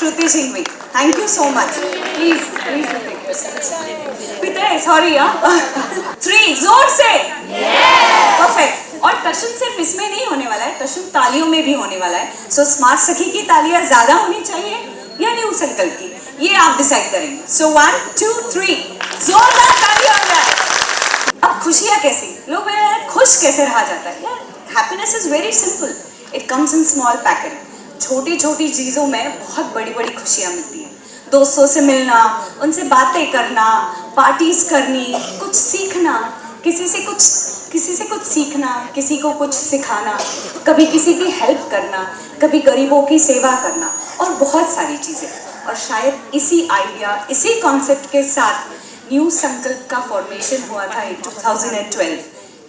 Shruti Singhvi. Thank you so much. Please take your seats. पिताए, sorry यार. 3 जोर से. Yes. Perfect. और टशन सिर्फ इसमें नहीं होने वाला है, टशन तालियों में भी होने वाला है. So स्मार्ट सखी की तालियां ज्यादा होनी चाहिए या न्यू संकल्प की, ये आप डिसाइड करेंगे. So 1, 2, 3 जोरदार तालियां हो जाए. अब खुशियाँ कैसी, लोग खुश कैसे रहा जाता है यार. Happiness is very simple, it comes in small packet. छोटी छोटी चीज़ों में बहुत बड़ी बड़ी खुशियाँ मिलती हैं. दोस्तों से मिलना, उनसे बातें करना, पार्टीज करनी, कुछ सीखना, किसी से कुछ सीखना, किसी को कुछ सिखाना, कभी किसी की हेल्प करना, कभी गरीबों की सेवा करना, और बहुत सारी चीज़ें. और शायद इसी आइडिया, इसी कॉन्सेप्ट के साथ न्यू संकल्प का फॉर्मेशन हुआ था इन 2012.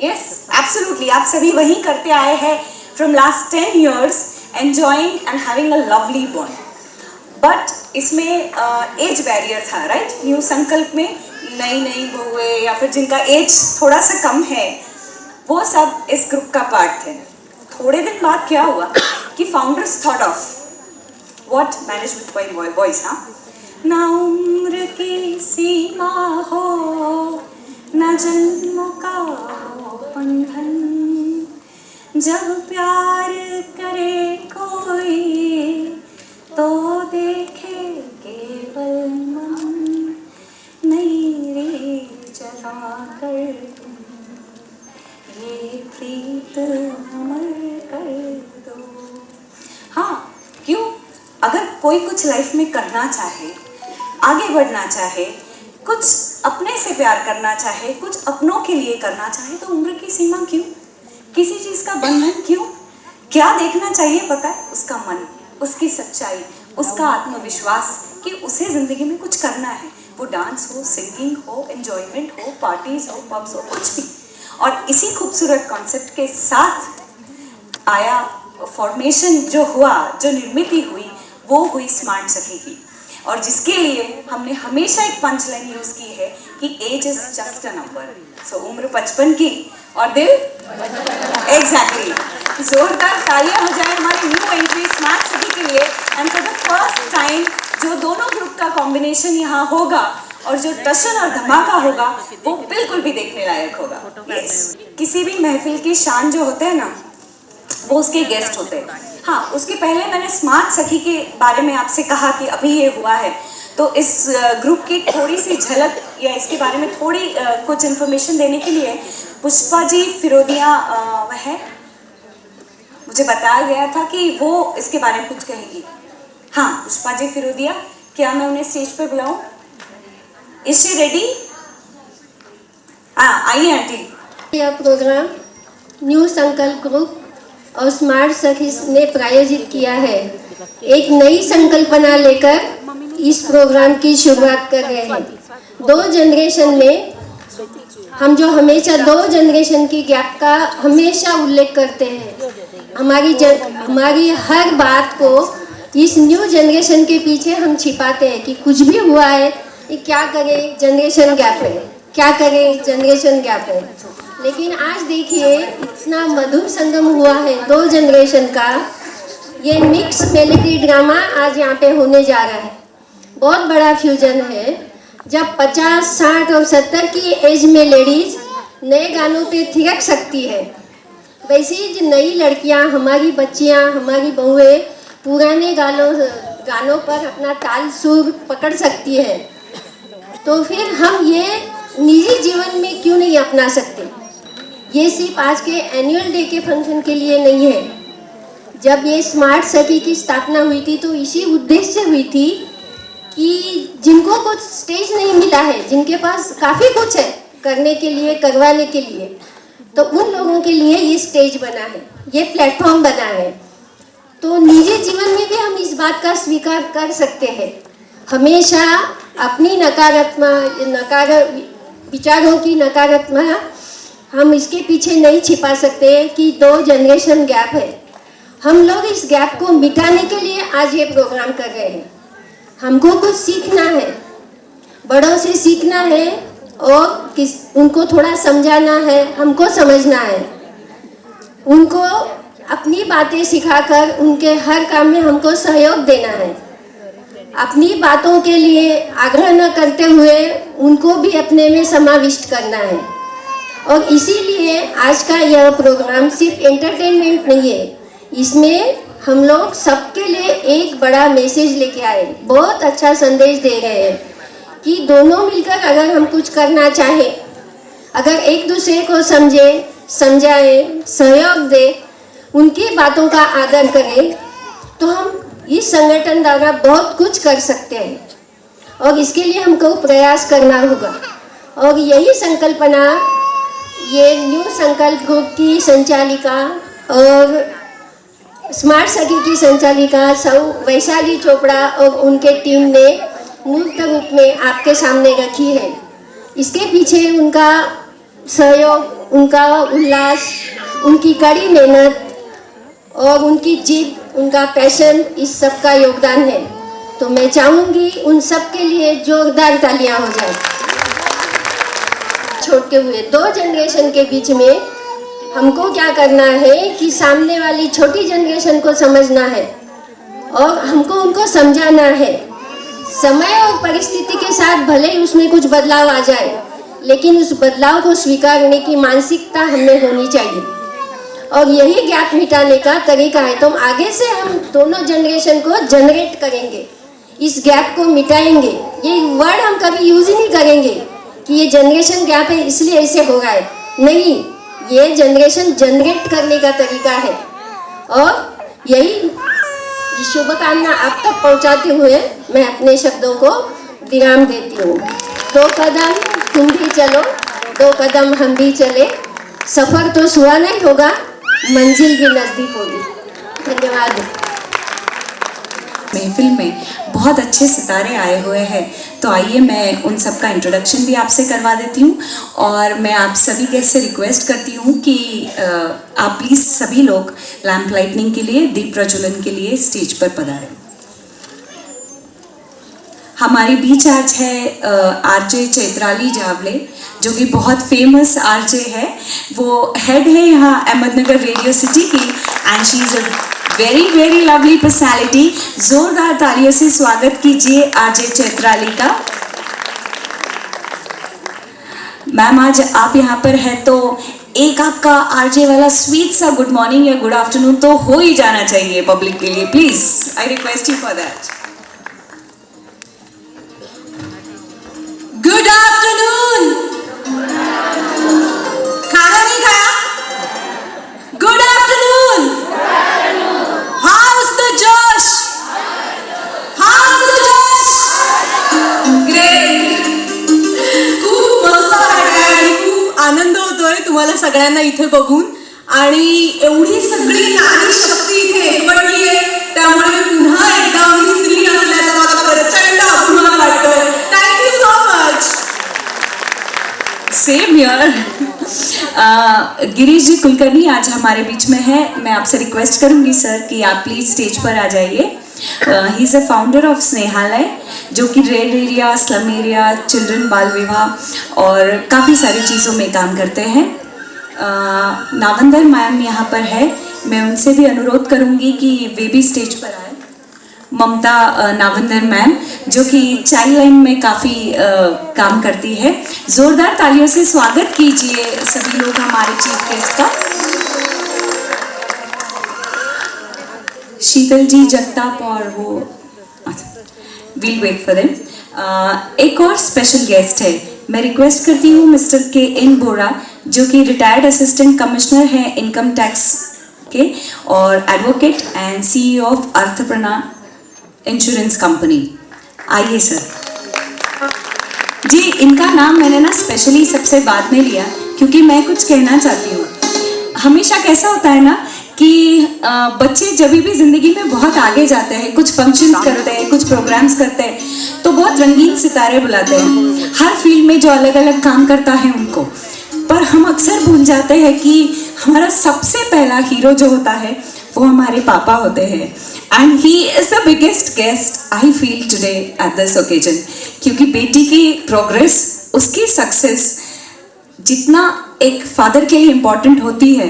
Yes, absolutely. आप सभी वही करते आए हैं from last 10 years, enjoying and having a lovely bond. But इसमें एज बैरियर था, राइट. न्यू संकल्प में नई बहुएं या फिर जिनका एज थोड़ा सा कम है, वो सब इस ग्रुप का पार्ट थे. थोड़े दिन बाद क्या हुआ कि founders thought of what management by boys. हाँ, ना उम्र की सीमा हो, ना जन्मों का बंधन, जब प्यार करे कोई तो देखे केवल मन, नई रे जला कर ये प्रीत अमर कर दो. हाँ, क्यों? अगर कोई कुछ लाइफ में करना चाहे, आगे बढ़ना चाहे, कुछ अपने से प्यार करना चाहे, कुछ अपनों के लिए करना चाहे, तो उम्र की सीमा क्यों, किसी चीज़ का बंधन क्यों? क्या देखना चाहिए पता है? उसका मन, उसकी सच्चाई, उसका आत्मविश्वास कि उसे ज़िंदगी में कुछ करना है. वो डांस हो, सिंगिंग हो, एंजॉयमेंट हो, पार्टीज हो, पब्स हो, कुछ भी. और इसी खूबसूरत कॉन्सेप्ट के साथ आया फॉर्मेशन जो हुआ, जो निर्मित हुई, वो हुई स्मार्ट सखी की. और जिसके लिए हमने हमेशा एक पंच लाइन यूज़ की है कि age is just a number. So उम्र 55 की और दिल एग्जैक्टली. जोरदार तालियां हो जाए हमारी न्यू एंट्री स्मार्ट सखी के लिए. And for the first time जो दोनों ग्रुप का कॉम्बिनेशन यहाँ होगा और जो टशन और धमाका होगा, वो बिल्कुल भी देखने लायक होगा. yes. किसी भी महफिल की शान जो होते हैं ना, वो उसके गेस्ट होते हैं. हाँ, उसके पहले मैंने स्मार्ट सखी के बारे में आपसे कहा कि अभी ये हुआ है, तो इस ग्रुप की थोड़ी सी झलक या इसके बारे में थोड़ी कुछ इन्फॉर्मेशन देने के लिए पुष्पा जी फिरोदिया वह मुझे बताया गया था कि वो इसके बारे में कुछ कहेंगी. हाँ, पुष्पा जी फिरोदिया, क्या मैं उन्हें स्टेज पे बुलाऊं? Is she ready? हाँ, आइए आंटी. यह प्रोग्राम न्यू संकल्प ग्रुप और स्मार्ट सखी ने प्रायोजित किया है. एक नई संकल्पना लेकर इस प्रोग्राम की शुरुआत कर रहे हैं. 2 जनरेशन में हम जो हमेशा 2 जनरेशन की गैप का हमेशा उल्लेख करते हैं. हमारी हर बात को इस न्यू जनरेशन के पीछे हम छिपाते हैं कि कुछ भी हुआ है, ये क्या करें, जनरेशन गैप है, क्या करें, जनरेशन गैप है. लेकिन आज देखिए, इतना मधुर संगम हुआ है 2 जनरेशन का. ये मिक्स मेलोडी ड्रामा आज यहाँ पे होने जा रहा है. बहुत बड़ा फ्यूजन है. जब 50, 60 और 70 की एज में लेडीज नए गानों पे थिरक सकती है, वैसे ही जो नई लड़कियाँ, हमारी बच्चियाँ, हमारी बहुएं पुराने गानों पर अपना ताल सुर पकड़ सकती है, तो फिर हम ये निजी जीवन में क्यों नहीं अपना सकते? ये सिर्फ आज के एनुअल डे के फंक्शन के लिए नहीं है. जब ये स्मार्ट सखी की स्थापना हुई थी तो इसी उद्देश्य से हुई थी कि जिनको कुछ स्टेज नहीं मिला है, जिनके पास काफ़ी कुछ है करने के लिए, करवाने के लिए, तो उन लोगों के लिए ये स्टेज बना है, ये प्लेटफॉर्म बना है. तो निजी जीवन में भी हम इस बात का स्वीकार कर सकते हैं. हमेशा अपनी विचारों की नकारात्मक हम इसके पीछे नहीं छिपा सकते कि 2 जनरेशन गैप है. हम लोग इस गैप को मिटाने के लिए आज ये प्रोग्राम कर रहे हैं. हमको कुछ सीखना है, बड़ों से सीखना है और उनको थोड़ा समझाना है, हमको समझना है, उनको अपनी बातें सिखाकर उनके हर काम में हमको सहयोग देना है. अपनी बातों के लिए आग्रह न करते हुए उनको भी अपने में समाविष्ट करना है। और इसीलिए आज का यह प्रोग्राम सिर्फ एंटरटेनमेंट नहीं है, इसमें हम लोग सबके लिए एक बड़ा मैसेज लेके आए, बहुत अच्छा संदेश दे रहे हैं कि दोनों मिलकर अगर हम कुछ करना चाहें, अगर एक दूसरे को समझे, समझाएं, सहयोग दें, उनकी बातों का आदर करें, तो हम इस संगठन द्वारा बहुत कुछ कर सकते हैं। और इसके लिए हमको प्रयास करना होगा। और यही संकल्पना ये न्यू संकल्प ग्रुप की संचालिका और स्मार्ट सखी की संचालिका सौ वैशाली चोपड़ा और उनके टीम ने मूर्त रूप में आपके सामने रखी है। इसके पीछे उनका सहयोग, उनका उल्लास, उनकी कड़ी मेहनत और उनकी जिद, उनका पैशन, इस सब का योगदान है। तो मैं चाहूँगी उन सब के लिए जोरदार तालियां हो जाए। छोड़ते हुए 2 जनरेशन के बीच में हमको क्या करना है कि सामने वाली छोटी जनरेशन को समझना है और हमको उनको समझाना है। समय और परिस्थिति के साथ भले ही उसमें कुछ बदलाव आ जाए, लेकिन उस बदलाव को स्वीकारने की मानसिकता हमें होनी चाहिए। और यही गैप मिटाने का तरीका है। तो आगे से हम दोनों जनरेशन को जनरेट करेंगे, इस गैप को मिटाएंगे। ये वर्ड हम कभी यूज ही नहीं करेंगे कि ये जनरेशन गैप है इसलिए ऐसे हो रहा है, नहीं, ये जनरेशन जनरेट करने का तरीका है। और यही शुभकामना आप तक पहुंचाते हुए मैं अपने शब्दों को विराम देती हूँ। 2 कदम तुम भी चलो, 2 कदम हम भी चले, सफर तो सुहाना ही होगा, मंजिल भी नजदीक होगी। धन्यवाद। महफिल में बहुत अच्छे सितारे आए हुए हैं, तो आइए मैं उन सब का इंट्रोडक्शन भी आपसे करवा देती हूँ। और मैं आप सभी गेस्ट से रिक्वेस्ट करती हूँ कि आप प्लीज़ सभी लोग लैम्प लाइटनिंग के लिए, दीप प्रज्वलन के लिए स्टेज पर पधारें। हमारे बीच आज है आरजे चैत्राली जावले, जो कि बहुत फेमस आरजे है। वो हेड है यहाँ अहमदनगर रेडियो सिटी की, and she is a very very lovely personality. जोरदार तालियों से स्वागत कीजिए आरजे चैत्राली का। मैम, आज आप यहाँ पर है तो एक आपका आरजे वाला स्वीट सा गुड मॉर्निंग या गुड आफ्टरनून तो हो ही जाना चाहिए पब्लिक के लिए। Please, I request you for that. Good afternoon. खाना नहीं खाया? Good afternoon. हाउस द जोश, हाउस द जोश। ग्रेट, खूप मस्त वाटतंय आणि खूप आनंद होतोय तुम्हाला सगळ्यांना इथे बघून। आणि एवढी सगळी नारी शक्ती इथे एकवटली आहे, त्यामुळे पुन्हा एकदा मी स्त्री असल्याचा मला प्रचंड अभिमान वाटतोय। Thank you so much. Same here. Girish ji Kulkarni आज हमारे बीच में है। मैं आपसे रिक्वेस्ट करूंगी सर कि आप प्लीज स्टेज पर आ जाइए। He is a founder of Snehalaya, जो कि red area, slum area, children बाल विवाह और काफ़ी सारी चीज़ों में काम करते हैं। नावंदर मैम यहाँ पर है, मैं उनसे भी अनुरोध करूंगी कि वे भी स्टेज पर आए। ममता नावंदर मैम, जो कि चाइल्ड लाइन में काफ़ी काम करती है। ज़ोरदार तालियों से स्वागत कीजिए सभी लोग हमारे चीफ गेस्ट का। शीतल जी जगताप और वो विल वेट फॉर देम। एक और स्पेशल गेस्ट है, मैं रिक्वेस्ट करती हूँ मिस्टर KN बोरा, जो कि रिटायर्ड असिस्टेंट कमिश्नर हैं इनकम टैक्स के और advocate and CEO of Arthaprana insurance company. आइए सर जी। इनका नाम मैंने ना स्पेशली सबसे बाद में लिया क्योंकि मैं कुछ कहना चाहती हूँ। हमेशा कैसा होता है ना कि बच्चे जब भी ज़िंदगी में बहुत आगे जाते हैं, कुछ फंक्शंस करते हैं, कुछ प्रोग्राम्स करते हैं, तो बहुत रंगीन सितारे बुलाते हैं हर फील्ड में जो अलग अलग काम करता है उनको। पर हम अक्सर भूल जाते हैं कि हमारा सबसे पहला हीरो जो होता है वो हमारे पापा होते हैं। And he is the biggest guest I feel today at this occasion, क्योंकि बेटी की प्रोग्रेस, उसकी सक्सेस जितना एक फादर के लिए इम्पॉर्टेंट होती है,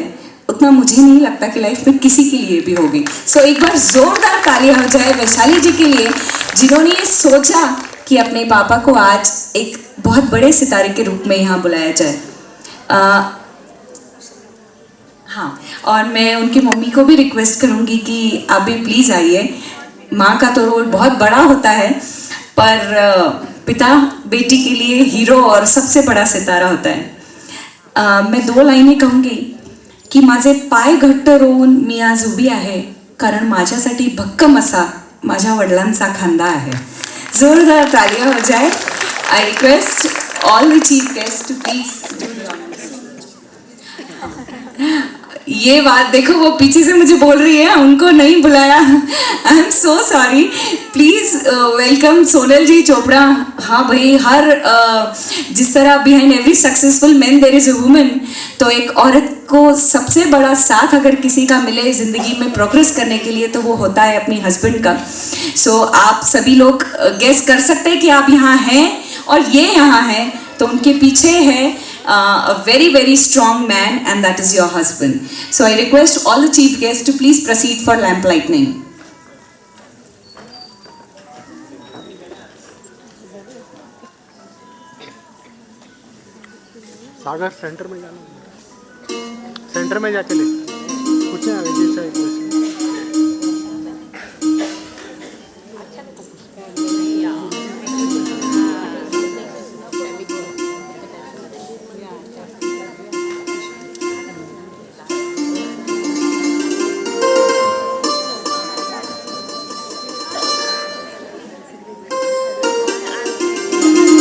उतना मुझे नहीं लगता कि लाइफ में किसी के लिए भी होगी। सो एक बार जोरदार तालियां हो जाए वैशाली जी के लिए, जिन्होंने ये सोचा कि अपने पापा को आज एक बहुत बड़े सितारे के रूप में यहाँ बुलाया जाए। हाँ, और मैं उनकी मम्मी को भी रिक्वेस्ट करूँगी कि आप भी प्लीज़ आइए। माँ का तो रोल बहुत बड़ा होता है, पर पिता बेटी के लिए हीरो और सबसे बड़ा सितारा होता है। मैं 2 लाईनी कहूँगी की माझे पाय घट्ट रोवून मी आज उभी आहे, कारण माझ्यासाठी भक्कम असा माझ्या वडिलांचा खांदा आहे। जोरदार तालियां हो जाए। I request all the chief guest to please do the honours. ये बात देखो, वो पीछे से मुझे बोल रही है उनको नहीं बुलाया। I am so sorry. Please welcome Sonal ji Chopra. हाँ भाई, हर जिस तरह behind every successful man there is a woman, तो एक औरत को सबसे बड़ा साथ अगर किसी का मिले ज़िंदगी में प्रोग्रेस करने के लिए तो वो होता है अपनी हस्बैंड का। सो आप सभी लोग गेस कर सकते हैं कि आप यहाँ हैं और ये यहाँ हैं, तो उनके पीछे है a very strong man, and that is your husband. So I request all the chief guests to please proceed for lamp lighting. Sagar centre में जाना, सेंटर में जाके ले पूछे आगे जैसा एक वैसे।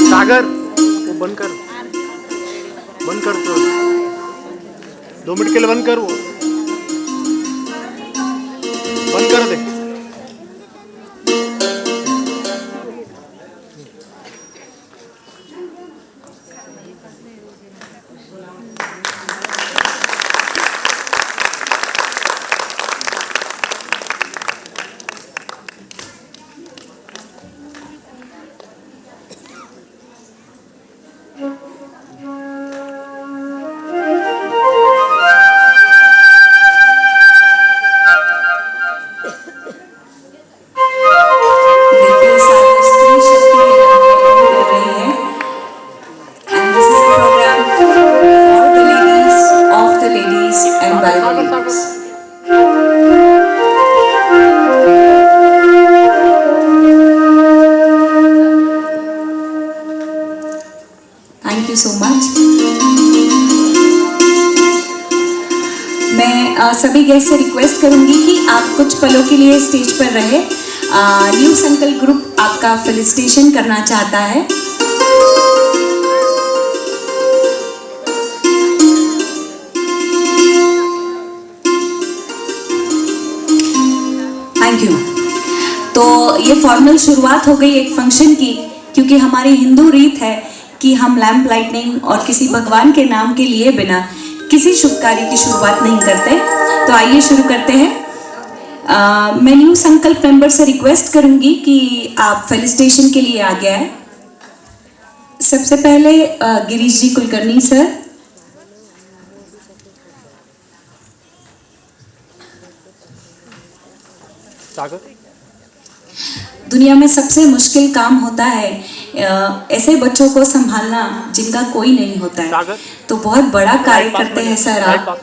सागर वो बंद कर तो 2 मिनट के लिए बंद कर, वो बंद कर दे। Thank you so much. मैं सभी गेस्ट से रिक्वेस्ट करूंगी कि आप कुछ पलों के लिए स्टेज पर रहे। न्यू संकल्प ग्रुप आपका फेलिसिटेशन करना चाहता है। Thank you. तो ये फॉर्मल शुरुआत हो गई एक फंक्शन की, क्योंकि हमारी हिंदू रीत है कि हम लैंप लाइटनिंग और किसी भगवान के नाम के लिए बिना किसी शुभ कार्य की शुरुआत नहीं करते। तो आइए शुरू करते हैं। मैं न्यू संकल्प मेंबर से रिक्वेस्ट करूंगी कि आप फेलिसिटेशन के लिए आगे आए। सबसे पहले गिरीश जी कुलकर्णी सर। सागर, दुनिया में सबसे मुश्किल काम होता है ऐसे बच्चों को संभालना जिनका कोई नहीं होता है। तो बहुत बड़ा कार्य करते हैं सर आप।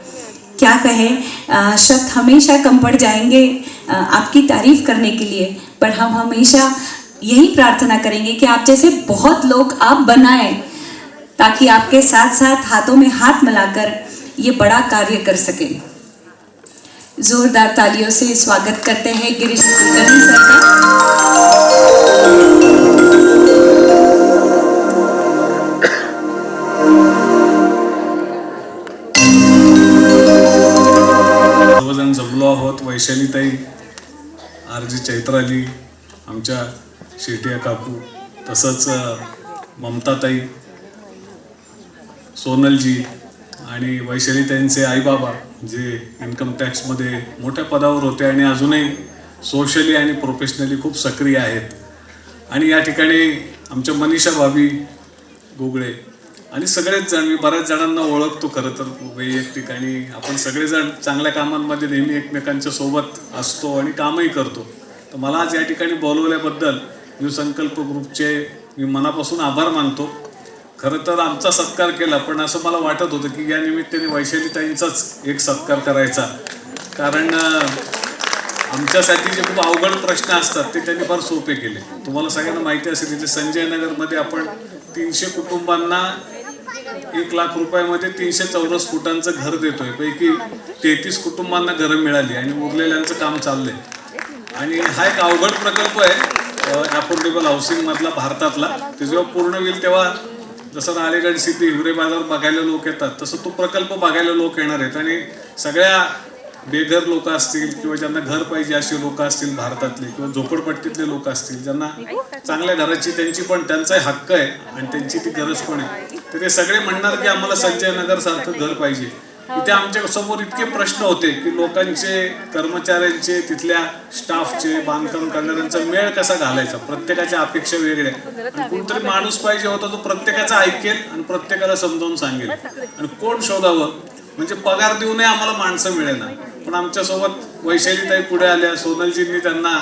क्या कहें, शब्द हमेशा कम पड़ जाएंगे आपकी तारीफ करने के लिए, पर हम हमेशा यही प्रार्थना करेंगे कि आप जैसे बहुत लोग आप बनाएं, ताकि आपके साथ साथ हाथों में हाथ मिलाकर ये बड़ा कार्य कर सकें। जोरदार तालियों से स्वागत करते हैं गिरीश कुलकर्णी सर का। सर्वजण जमलो आहोत। वैशालीताई, आरजी चैत्राली, आमच्या शेटिया काकू, तसंच ममताताई, सोनलजी आणि वैशालीताईंचे आईबाबा जे इन्कम टॅक्समध्ये मोठ्या पदावर होते आणि अजूनही सोशली आणि प्रोफेशनली खूप सक्रिय आहेत। आणि या ठिकाणी आमच्या मनीषा भाभी गुगळे आणि सगळेच जण, मी बऱ्याच जणांना ओळखतो खरं तर वैयक्तिक, आणि आपण सगळेजण चांगल्या कामांमध्ये नेहमी एकमेकांच्या सोबत असतो आणि कामही करतो। तर मला आज या ठिकाणी बोलवल्याबद्दल न्यू संकल्प ग्रुपचे मी मनापासून आभार मानतो. खरं तर आमचा सत्कार केला, पण असं मला वाटत होतं की या निमित्ताने वैशालीताईंचाच एक सत्कार करायचा. कारण आमच्यासाठी जे खूप अवघड प्रश्न असतात ते त्यांनी फार सोपे केले. तुम्हाला सगळ्यांना माहिती असेल, इथे संजय नगरमध्ये आपण 300 कुटुंबांना 1 लाख रुपयामध्ये 300 चौरस फुटांचं घर देतोय. पैकी 33 कुटुंबांना घरं मिळाली आणि उरलेल्यांचं काम चाललंय. आणि हा एक अवघड प्रकल्प आहे अफोर्डेबल हाऊसिंग मधला भारतातला. ते जेव्हा पूर्ण होईल तेव्हा जसं राळेगण सिटी, हिवरे बाजार बघायला लोक येतात, तसं तो प्रकल्प बघायला लोक येणार आहेत. आणि सगळ्या बेघर लोक असतील किंवा ज्यांना घर पाहिजे असे लोक असतील भारतातले, किंवा झोपडपट्टीतले लोक असतील ज्यांना चांगल्या घराची त्यांचाही हक्क आहे आणि त्यांची ती गरज पण आहे, तर ते सगळे म्हणणार की आम्हाला संजय नगर सारखं घर पाहिजे. इथे आमच्या समोर इतके प्रश्न होते की लोकांचे, कर्मचाऱ्यांचे, तिथल्या स्टाफचे, बांधकाम करणाऱ्यांचा मेळ कसा घालायचा. प्रत्येकाच्या अपेक्षा वेगळ्या आणि कोणतरी माणूस पाहिजे होता जो प्रत्येकाचा ऐकेल आणि प्रत्येकाला समजावून सांगेल. आणि कोण शोधावं, म्हणजे पगार देऊनही आम्हाला माणसं मिळेना. पण आमच्यासोबत वैशालीताई पुढे आल्या, सोनलजींनी त्यांना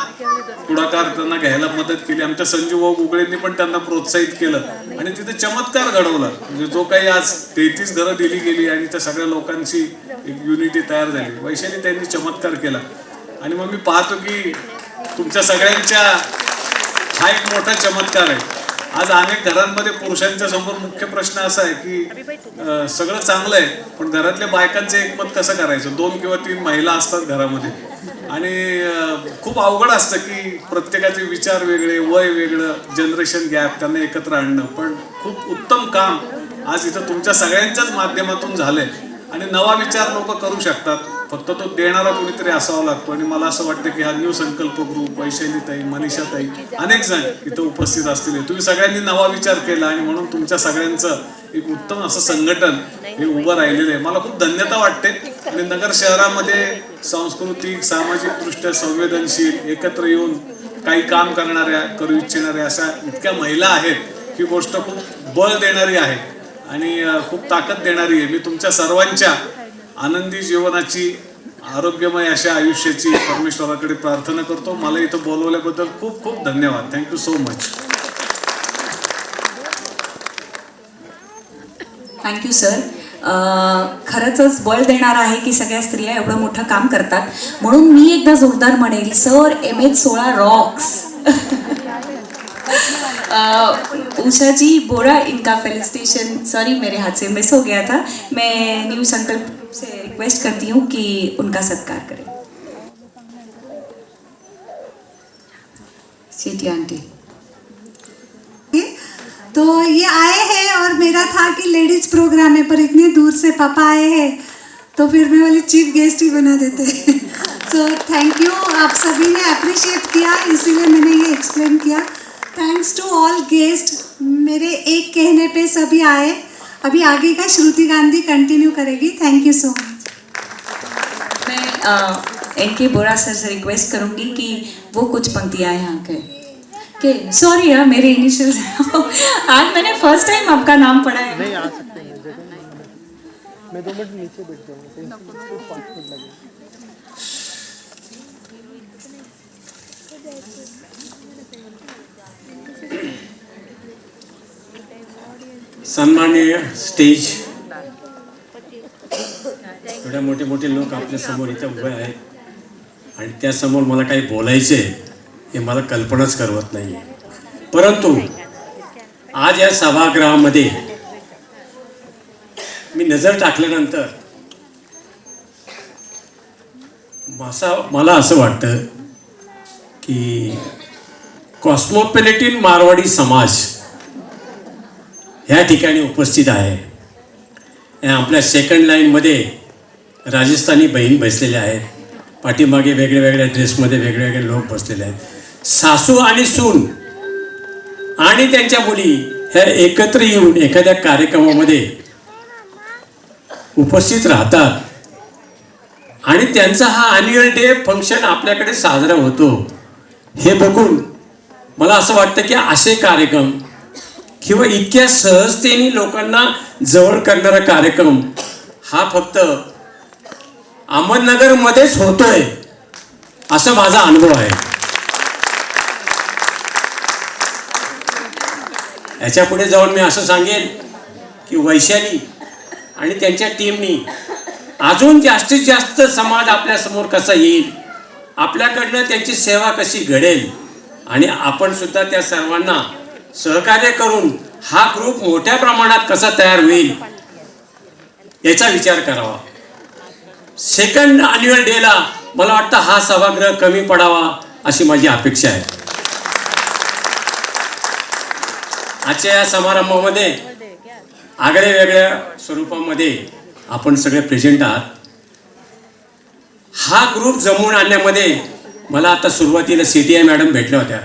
पुढाकार त्यांना घ्यायला मदत केली, आमच्या संजू भाऊ गुगळेंनी पण त्यांना प्रोत्साहित केलं आणि तिथे चमत्कार घडवला. म्हणजे जो काही आज 33 घरं दिली गेली आणि त्या सगळ्या लोकांची एक युनिटी तयार झाली, वैशालीताईंनी चमत्कार केला. आणि मग मी पाहतो की तुमच्या सगळ्यांच्या हा एक मोठा चमत्कार आहे. आज अनेक घरांमध्ये पुरुषांच्या समोर मुख्य प्रश्न असा आहे की सगळं चांगलं आहे पण घरातल्या बायकांचं एकमत कसं करायचं. 2 किंवा 3 महिला असतात घरामध्ये आणि खूप अवघड असतं की प्रत्येकाचे विचार वेगळे, वय वेगळं, जनरेशन गॅप, त्यांना एकत्र आणणं. पण खूप उत्तम काम आज इथं तुमच्या सगळ्यांच्याच माध्यमातून झालंय. आणि नवा विचार लोक करू शकतात, फक्त तो देणारा कोणीतरी असावा लागतो. आणि मला असं वाटतं की हा न्यू संकल्प ग्रुप, वैशालीताई, मनीषाताई, अनेक जण इथं उपस्थित असतील, तुम्ही सगळ्यांनी नवा विचार केला आणि म्हणून तुमच्या सगळ्यांचं एक उत्तम असं संघटन हे उभं राहिलेलं आहे. मला खूप धन्यता वाटते. आणि नगर शहरामध्ये सांस्कृतिक, सामाजिक दृष्ट्या संवेदनशील, एकत्र येऊन काही काम करणाऱ्या, करू इच्छिणाऱ्या अशा इतक्या महिला आहेत. ही गोष्ट खूप बळ देणारी आहे आणि खूप ताकद देणारी आहे. मी तुमच्या सर्वांच्या आनंदी जीवनाची, आरोग्यमय अशा आयुष्याची परमेश्वराकडे प्रार्थना करतो. मला इथं बोलवल्याबद्दल खूप खूप धन्यवाद. Thank you so much. Thank you sir. खरंच बळ देणार आहे की सगळ्या स्त्रिया एवढं मोठं काम करतात. म्हणून मी एकदा जोरदार म्हणेल, सर MH16 रॉक्स. उषा जी बोरा, इनका फेलिसिटेशन. सॉरी मेरे हाथ से मिस हो गया था. मैं न्यू संकल्प से रिक्वेस्ट करती हूँ कि उनका सत्कार करें. सीटी आंटी. तो ये आए हैं और मेरा था कि लेडीज प्रोग्राम है पर इतने दूर से पापा आए हैं तो फिर मैं वाली चीफ गेस्ट ही बना देते. सो थैंक यू, आप सभी ने अप्रिशिएट किया इसीलिए मैंने ये एक्सप्लेन किया. Thanks to all guest. मेरे एक कहने पे सभी आए. अभी आगे का श्रुति गांधी कंटिन्यू करेगी. Thank you so much. मैं NK बोरा सर से रिक्वेस्ट करूँगी कि वो कुछ पंक्तियाँ यहाँ के सॉरी यार मेरे इनिशियल्स. आज मैंने फर्स्ट टाइम आपका नाम पढ़ा है. नहीं आ सकते हैं, मैं 2 मिनट नीचे बैठ जाऊंगा, 5 मिनट लगेंगे. सन्माननीय स्टेज, एवढे मोठे मोठे लोक आपल्या समोर इथे उभे आहेत आणि त्यासमोर मला काही बोलायचे हे मला कल्पनाच करवत नाही. परंतु आज या सभागृहामध्ये मी नजर टाकल्यानंतर मला असं वाटतं की कॉस्मोपॉलिटन मारवाडी समाज ह्या ठिकाणी उपस्थित आहे. आपल्या सेकंड लाईनमध्ये राजस्थानी बहीण बसलेल्या आहेत, पाठीमागे वेगळ्या ड्रेसमध्ये वेगवेगळे लोक बसलेले आहेत. सासू आणि सून आणि त्यांच्या मुली ह्या एकत्र येऊन एखाद्या कार्यक्रमामध्ये उपस्थित राहतात आणि त्यांचा हा ॲन्युअल डे फंक्शन आपल्याकडे साजरा होतो. हे बघून मला असं वाटतं की असे कार्यक्रम किंवा इतक्या सहजतेने लोकांना जवळ करणारा कार्यक्रम हा फक्त अहमदनगरमध्येच होतोय असा माझा अनुभव आहे. याच्या पुढे जाऊन मी असं सांगेन की वैशाली आणि त्यांच्या टीमनी अजून जास्तीत जास्त समाज आपल्यासमोर कसा येईल, आपल्याकडनं त्यांची सेवा कशी घडेल आणि आपण सुद्धा त्या सर्वांना सहकार्य करून हा ग्रुप मोठ्या प्रमाणात कसा तयार होईल याचा विचार करावा. सेकंड ॲन्युअल डेला मला वाटतं हा सभागृह कमी पडावा अशी माझी अपेक्षा आहे. आजच्या या समारंभामध्ये आगळ्या वेगळ्या स्वरूपामध्ये आपण सगळे प्रेझेंट आहात. हा ग्रुप जमवून आणण्यामध्ये मला आता सुरुवातीला CTI मॅडम भेटल्या होत्या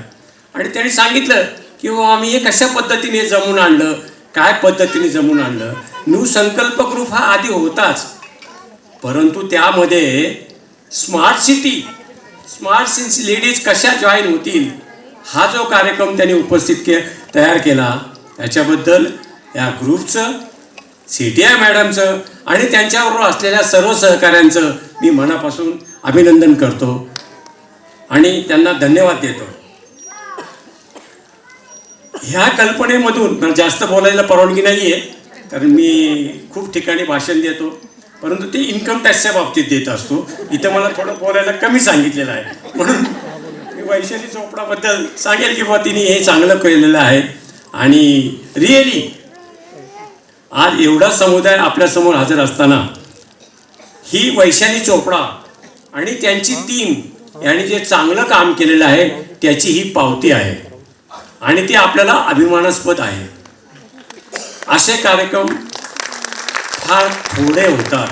आणि त्यांनी सांगितलं की आम्ही हे कशा पद्धतीने जमवून आणलं, काय पद्धतीने जमवून आणलं. न्यू संकल्प ग्रुप हा आधी होताच, परंतु त्यामध्ये स्मार्ट सिटी लेडीज कशा जॉईन होतील हा जो कार्यक्रम त्यांनी तयार केला त्याच्याबद्दल या ग्रुपचं, CTI मॅडमचं आणि त्यांच्याबरोबर असलेल्या सर्व सहकाऱ्यांचं मी मनापासून अभिनंदन करतो आणि त्यांना धन्यवाद देतो. ह्या कल्पनेमधून मला जास्त बोलायला परवानगी नाही आहे कारण मी खूप ठिकाणी भाषण देतो, परंतु ते इन्कम टॅक्सच्या बाबतीत देत असतो. इथं मला थोडं बोलायला कमी सांगितलेलं आहे, म्हणून मी वैशाली चोपडाबद्दल सांगेल की बा तिने हे चांगलं केलेलं आहे. आणि रिअली आज एवढा समुदाय आपल्यासमोर हजर असताना ही वैशाली चोपडा आणि त्यांची टीम यांनी जे चांगलं काम केलेलं आहे त्याची ही पावती आहे आणि ती आपल्याला अभिमानास्पद आहे. असे कार्यक्रम फार थोडे होतात.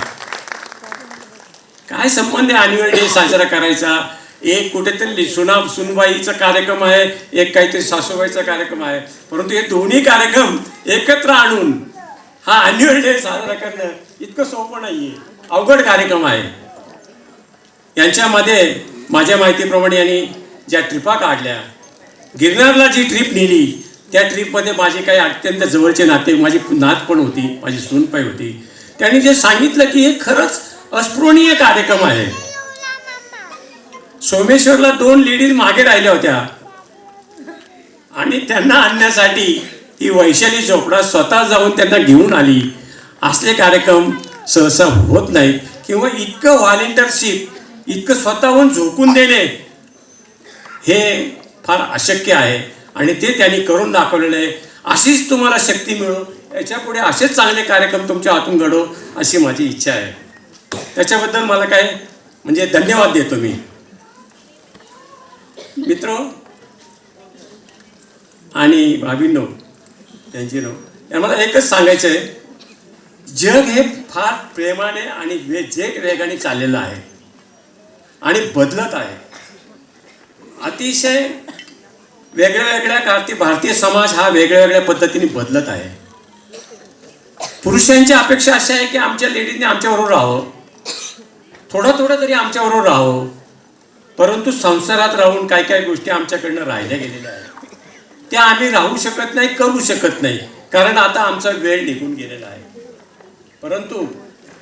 काय संबंध आहे ॲन्युअल डे साजरा करायचा? एक कुठेतरी सुनबाईचा कार्यक्रम आहे, एक काहीतरी सासूबाईचा कार्यक्रम आहे, परंतु हे दोन्ही कार्यक्रम एकत्र आणून हा ॲन्युअल डे साजरा करणं इतकं सोपं नाही आहे, अवघड कार्यक्रम आहे. यांच्यामध्ये माझ्या माहितीप्रमाणे यांनी ज्या ट्रिपा काढल्या, गिरनारला जी ट्रिप नेली त्या ट्रिपमध्ये माझे काही अत्यंत जवळचे नाते, माझी नात पण होती, माझी सूनबाई होती. त्यांनी जे सांगितलं की हे खरंच अस्पृहणीय कार्यक्रम आहे. सोमेश्वरला 2 लेडीज मागे राहिल्या होत्या आणि त्यांना आणण्यासाठी ही वैशाली चोपडा स्वतः जाऊन त्यांना घेऊन आली. असले कार्यक्रम सहसा होत नाहीत किंवा इतकं व्हॉलेंटियरशिप, इतकं स्वतःहून झोकून देणे हे फार अशक्य आहे आणि ते त्यांनी करून दाखवलेलं आहे. अशीच तुम्हाला शक्ती मिळो, याच्यापुढे असेच चांगले कार्यक्रम तुमच्या हातून घडो अशी माझी इच्छा आहे. त्याच्याबद्दल मला काय म्हणजे धन्यवाद देतो मी. मित्र आणि भाभींनो, त्यांची मला एकच सांगायचं आहे, जग हे फार प्रेमाने आणि वेगाने चाललेलं आहे आणि बदलत आहे. अतिशय वेगळ्या वेगळ्या काळात भारतीय समाज हा वेगळ्या वेगळ्या पद्धतीने बदलत आहे. पुरुषांची अपेक्षा अशी आहे की आमच्या लेडीजने आमच्याबरोबर राहावं, थोडं तरी आमच्याबरोबर राहावं, परंतु संसारात राहून काही काही गोष्टी आमच्याकडनं राहिल्या गेलेल्या आहेत. त्या आम्ही राहू शकत नाही, करू शकत नाही, कारण आता आमचा वेळ निघून गेलेला आहे. परंतु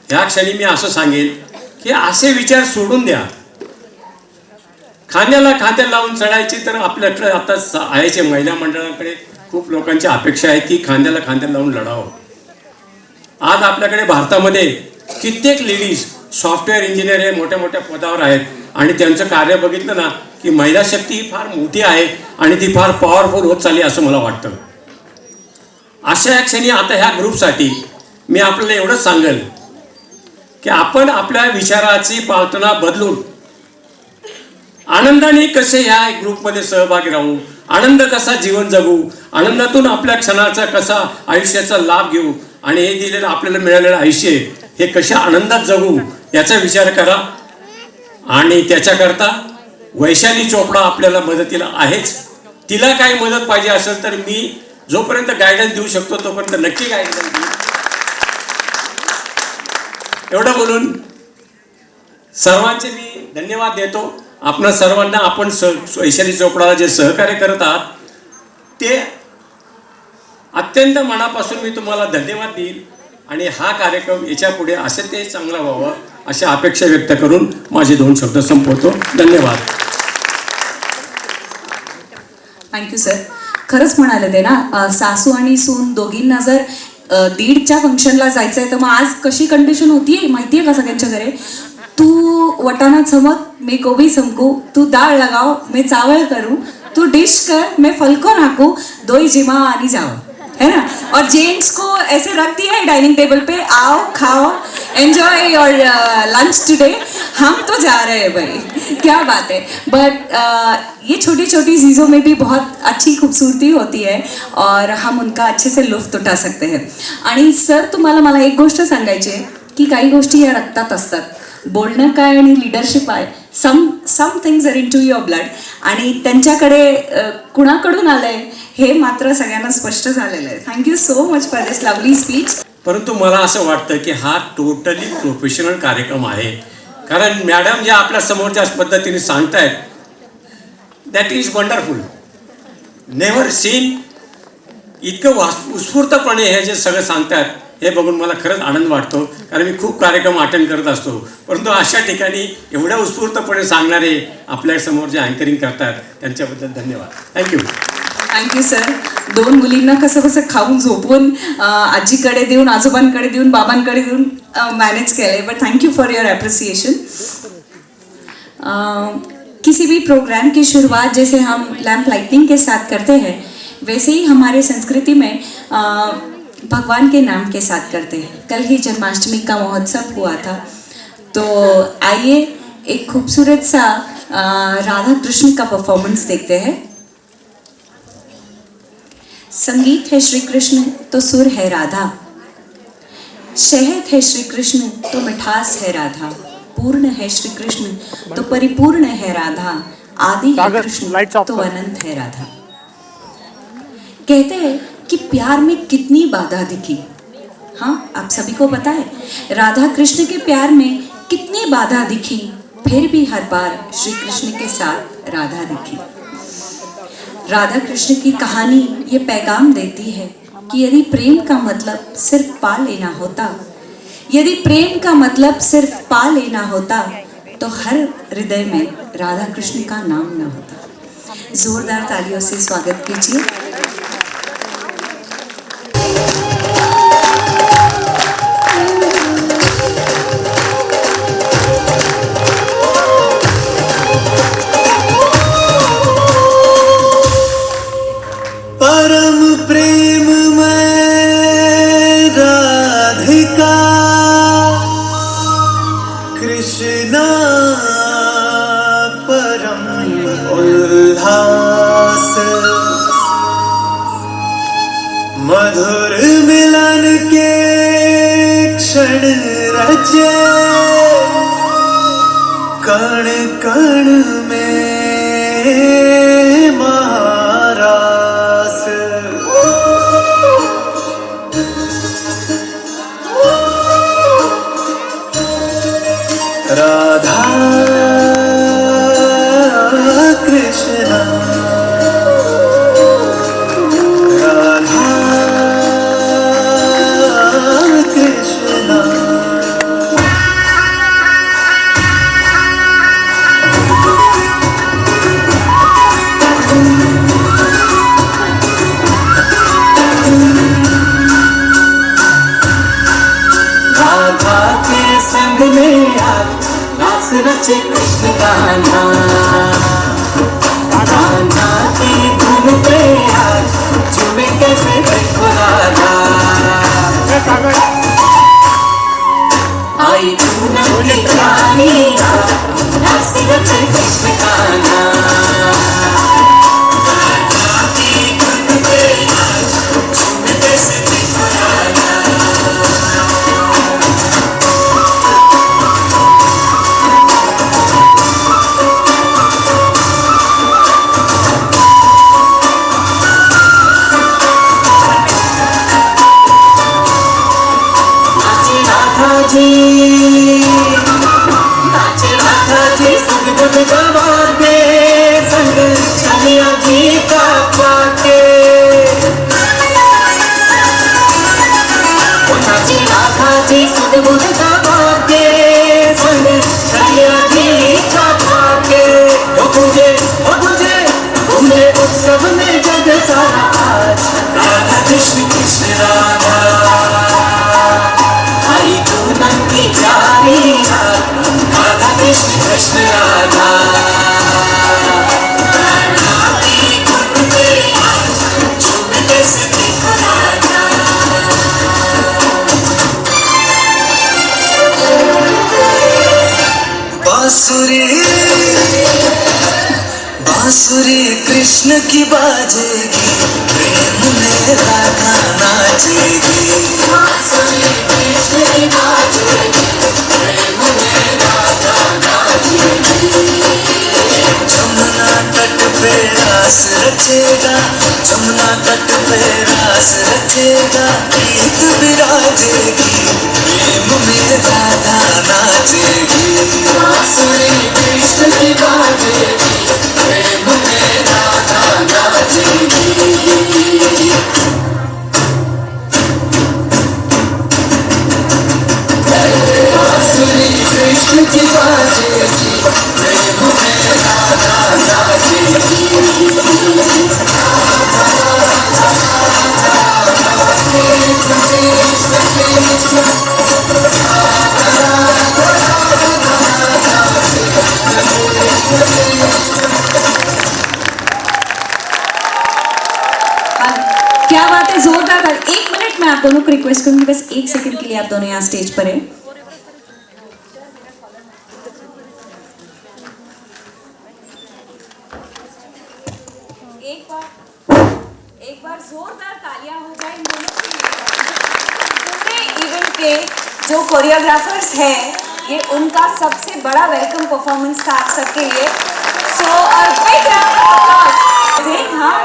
ह्या क्षणी मी असं सांगेन की असे विचार सोडून द्या. खांद्याला खांद्या लावून चढायची तर आपल्याकडे आता आहेचे महिला मंडळाकडे खूप लोकांची अपेक्षा आहे की खांद्याला खांद्या लावून लढावं. आज आपल्याकडे भारतामध्ये कित्येक लेडीज सॉफ्टवेअर इंजिनियर हे मोठ्या मोठ्या पदावर आहेत आणि त्यांचं कार्य बघितलं ना की महिला शक्ती ही फार मोठी आहे आणि ती फार पॉवरफुल होत चालली असं मला वाटतं. अशा क्षणी आता ह्या ग्रुपसाठी मी आपल्याला एवढंच सांगेल की आपण आपल्या विचाराची पावतना बदलून आनंदाने कसे ह्या ग्रुपमध्ये सहभागी राहू, आनंद कसा जीवन जगू, आनंदातून आपल्या क्षणाचा कसा आयुष्याचा लाभ घेऊ आणि हे दिलेलं आपल्याला मिळालेलं आयुष्य हे कशा आनंदात जगू याचा विचार करा. आणि त्याच्याकरता वैशाली चोपडा आपल्याला मदतीला आहेच. तिला काही मदत पाहिजे असेल तर मी जोपर्यंत गायडन्स देऊ शकतो तोपर्यंत नक्की गायडन्स देऊ. एवढं बोलून सर्वांचे मी धन्यवाद देतो. आपण सर्वांना आपण वैशाली चोपडाला जे सहकार्य करत आहात ते अत्यंत मनापासून मी तुम्हाला धन्यवाद देईल आणि हा कार्यक्रम याच्या पुढे असे ते चांगला व्हावं अशा अपेक्षा व्यक्त करून माझे 2 शब्द संपवतो. धन्यवाद. Thank you sir. खरंच म्हणाले ते ना, सासू आणि सून दोघींना जर 1:30च्या फंक्शनला जायचंय तर मग आज कशी कंडिशन होतीये माहितीये का सगळ्यांच्या घरी? तू वटाना चमक मैं गोभी चमकू, तू दाल लगाओ मैं चावल करूँ, तू डिश कर मैं फल को नाकू, दोई जिमा आनी जाओ, है ना? और जेंट्स को ऐसे रख दिया है डाइनिंग टेबल पे, आओ खाओ एंजॉय योर लंच टुडे, हम तो जा रहे हैं भाई, क्या बात है. बट ये छोटी छोटी चीज़ों में भी बहुत अच्छी खूबसूरती होती है और हम उनका अच्छे से लुफ्त उठा सकते हैं. आणि सर तुम्हाला मला एक गोष्ट सांगायची आहे की काही गोष्टी या रक्तात असतात. बोलणं काय आणि लिडरशिप आहे, some things are into your blood. आणि त्यांच्याकडे कुणाकडून आलंय हे मात्र सगळ्यांना स्पष्ट झालेलं आहे. Thank you so much for this lovely speech. परंतु मला असं वाटतं की हा टोटली प्रोफेशनल कार्यक्रम आहे. कारण मॅडम ज्या आपल्या समोर ज्या पद्धतीने सांगतायत that is wonderful. Never seen. इतकं उत्स्फूर्तपणे हे जे सगळं सांगतात हे बघून मला खरंच आनंद वाटतो. कारण मी खूप कार्यक्रम अटेंड करत असतो, परंतु अशा ठिकाणी एवढ्या उत्स्फूर्तपणे सांगणारे आपल्यासमोर जे अँकरिंग करतात त्यांच्याबद्दल धन्यवाद. थँक्यू. Thank you sir. 2 मुलींना कसं खाऊन झोपवून आजीकडे देऊन, आजोबांकडे देऊन, बाबांकडे देऊन मॅनेज केलं आहे. But thank you for your appreciation. किसी भी प्रोग्राम की शुरुआत जैसे हम लैम्प लाइटिंग के साथ करते हैं, वैसे ही हमारे संस्कृति में भगवान के नाम के साथ करते हैं. कल ही जन्माष्टमी का महोत्सव हुआ था, तो आइए एक खूबसूरत सा राधा कृष्ण का परफॉर्मेंस देखते हैं. संगीत है श्री कृष्ण तो सुर है राधा, शहद है श्री कृष्ण तो मिठास है राधा, पूर्ण है श्री कृष्ण तो परिपूर्ण है राधा, आदि है कृष्ण तो अनंत है राधा. कहते हैं कि प्यार में कितनी बाधा दिखी. हाँ, आप सभी को पता है राधा कृष्ण के प्यार में कितनी बाधा दिखी, फिर भी हर बार श्री कृष्ण के साथ राधा दिखी. राधा कृष्ण की कहानी ये पैगाम देती है कि यदि प्रेम का मतलब सिर्फ पा लेना होता, यदि प्रेम का मतलब सिर्फ पा लेना होता, तो हर हृदय में राधा कृष्ण का नाम न होता. जोरदार तालियों से स्वागत कीजिए. परम प्रेम में राधिका कृष्णा परम उल्लास, मधुर मिलन के क्षण रचे कण कण में राधा कृष्ण, राधा कृष्ण. राधा के संग में रास रचे कृष्ण गाना, गाना की धुन पे आज झूमे कैसे देखो राधा. आई पूनम की रानी रास रचे कृष्ण गाना, गाना की धुन पे आज झूमे कैसे देखो राधा. बांसुरी कृष्ण की बाजेगी, प्रेम में राधा नाचेगी। बांसुरी कृष्ण की बाजेगी, प्रेम में राधा नाचेगी। जमुना तट पे रास रचेगा, जमुना तट पे रास रचेगा, गीत विराजेगी, प्रेम में राधा नाचेगी। बांसुरी कृष्ण की बाजेगी, प्रेम में राधा नाचेगी। बांसुरी कृष्ण की बाजेगी, प्रेम में राधा नाचेगी। क्या बात है, जोरदार। 1 मिनट में आप दोनों को रिक्वेस्ट करूंगी, बस 1 सेकंड के लिए आप दोनों यहाँ स्टेज पर हैं। एक बार जोरदार तालियां हो जाए इन दोनों के लिए। पूरे इवेंट के जो कोरियोग्राफर्स हैं, ये उनका सबसे बड़ा वेलकम परफॉर्मेंस था आप सबके लिए। सो हाँ,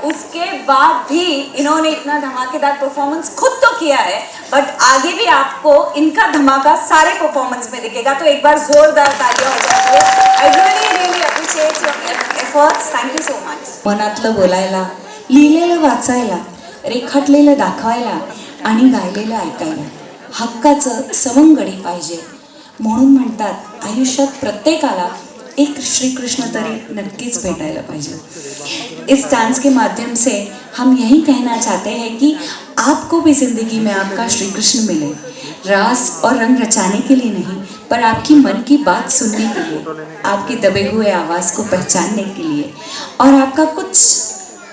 उसके बाद भी इन्होंने इतना धमाकेदार परफॉर्मेंस खुद तो किया है, बट आगे भी आपको इनका धमाका सारे परफॉर्मेंस में दिखेगा। तो एक बार जोरदार तालियां हो जाए। I really appreciate your efforts, thank you so much. मनातलं बोलायला, लिहिलेलं वाचायला, रेखाटलेलं दाखवायला आणि गायलेलं ऐकायला हक्काचं सवंगडी पाहिजे, म्हणून म्हणतात आयुष्यात प्रत्येकाला एक श्रीकृष्ण तरी नक्कीच भेटायला पाहिजे। इस डांस के माध्यम से हम यही कहना चाहते हैं कि आपको भी ज़िंदगी में आपका श्री कृष्ण मिले, रास और रंग रचाने के लिए नहीं, पर आपकी मन की बात सुनने के लिए, आपके दबे हुए आवाज़ को पहचानने के लिए, और आपका कुछ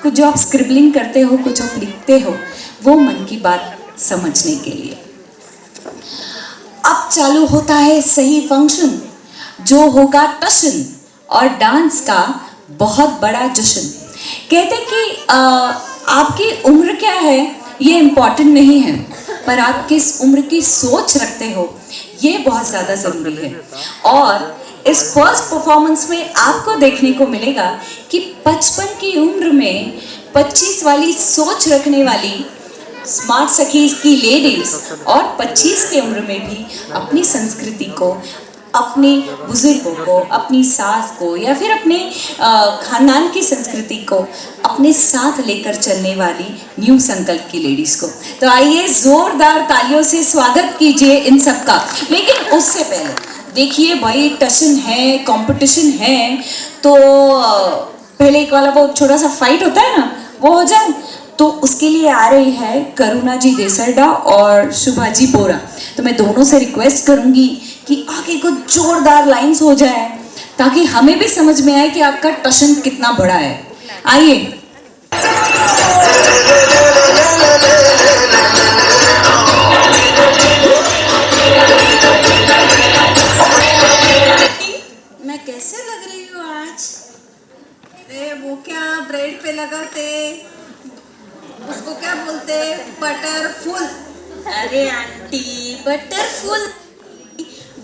जो आप स्क्रिबलिंग करते हो, कुछ आप लिखते हो, वो मन की बात समझने के लिए। अब चालू होता है सही फंक्शन, जो होगा टशन और डांस का बहुत बड़ा जश्न। कहते कि आपकी उम्र क्या है ये इम्पॉर्टेंट नहीं है, पर आप किस उम्र की सोच रखते हो ये बहुत ज़्यादा ज़रूरी है। और इस फर्स्ट परफॉर्मेंस में आपको देखने को मिलेगा कि 55 की उम्र में 25 वाली सोच रखने वाली स्मार्ट सखीज की लेडीज, और 25 की उम्र में भी अपनी संस्कृति को, अपने बुजुर्गों को, अपनी सास को, या फिर अपने खानदान की संस्कृति को अपने साथ लेकर चलने वाली न्यू संकल्प की लेडीज़ को। तो आइए जोरदार तालियों से स्वागत कीजिए इन सब का। लेकिन उससे पहले देखिए भाई, टशन है, कंपटीशन है, तो पहले एक वाला वो छोटा सा फाइट होता है ना, वो हो जाए। तो उसके लिए आ रही है करुणा जी देसरडा और शुभा जी बोरा। तो मैं दोनों से रिक्वेस्ट करूंगी कि आगे को जोरदार लाइंस हो जाए, ताकि हमें भी समझ में आए कि आपका टशन कितना बड़ा है। आइए। मैं कैसे लग रही हूँ आज? अरे वो क्या ब्रेड पे लगाते, उसको क्या बोलते, बटरफुल। अरे आंटी, बटरफुल,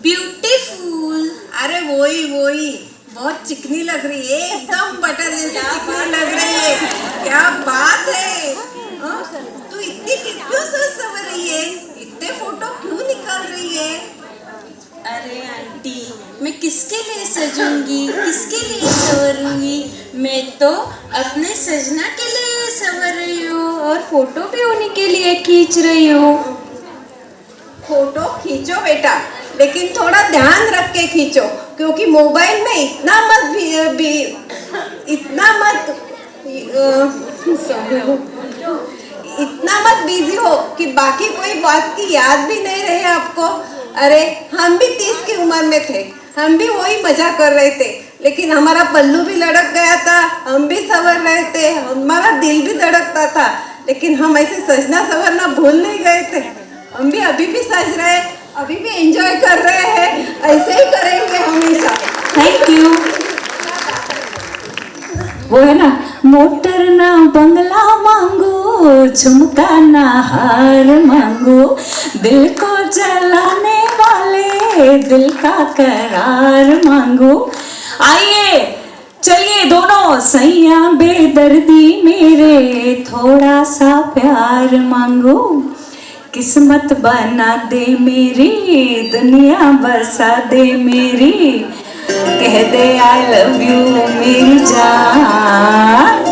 ब्यूटीफुल। अरे वही बहुत चिकनी लग रही है, एकदम बटर जैसी चिकनी लग रही है। क्या बात है, तू इतनी क्यों सवर रही है, इतने फोटो क्यों निकाल रही है? अरे आंटी, मैं किसके लिए सजूंगी, किसके लिए संवरूंगी? मैं तो अपने सजना के लिए संवर रही हूँ, और फोटो भी उन्हीं के लिए खींच रही हूँ। फोटो खींचो बेटा, लेकिन थोड़ा ध्यान रख के खींचो, क्योंकि मोबाइल में इतना मत बिजी हो कि बाकी कोई बात की याद भी नहीं रहे आपको। अरे हम भी 30 की उम्र में थे, हम भी वही मजा कर रहे थे, लेकिन हमारा पल्लू भी लड़क गया था, हम भी संवर रहे थे, हमारा दिल भी धड़कता था, लेकिन हम ऐसे सजना संवरना भूल नहीं गए थे। हम भी अभी भी सज रहे, अभी भी एंजॉय कर रहे हैं, ऐसे ही करेंगे हमेशा। Thank you. वो है ना, मोटर ना बंगला मांगो, झुमका ना हार मांगो, दिल को जलाने वाले दिल का करार मांगो। आइए चलिए दोनों सैया बेदर्दी मेरे, थोड़ा सा प्यार मांगो, किस्मत बना दे मेरी, दुनिया बसा दे मेरी, कह दे आई लव यू मेरी जान।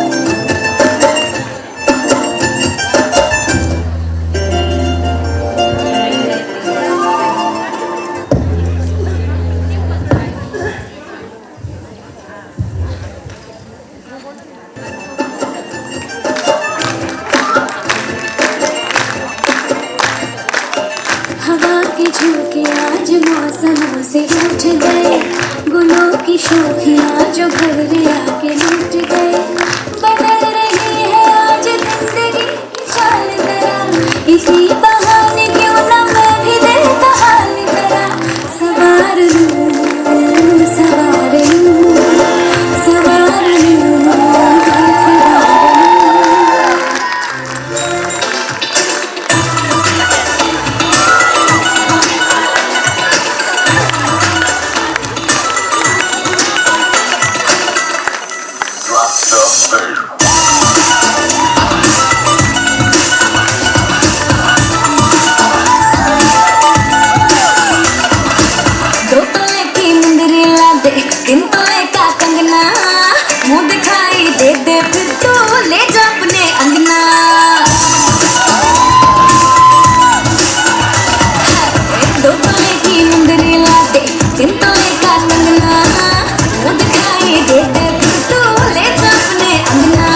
हवा के झोंके आज मौसमों से रूठ गए, गुलों की शोखियाँ जो भवरे आके लूट गए, बदल रही है आज जिंदगी की चाल जरा, इसी बहाने क्यों ना मैं भी देता हाल जरा, सवार लूं सवार लूं सवार लूं सवार लूं। दो तोले की मुंदरी ला दे, 3 तोले का कंगना, मुंह दिखाई दे दे फिर तो ले जा अपने अंगना। दो तोले की मुंदरी ला दे, 3 तोले का कंगना, मुंह दिखाई दे दे फिर तो ले जा अपने अंगना।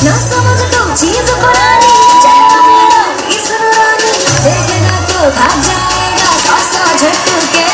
ना समझ तो चीज पुरानी, चाहे मेरा इस रानी, देखेगा तो भाग जाएगा सौ झटके।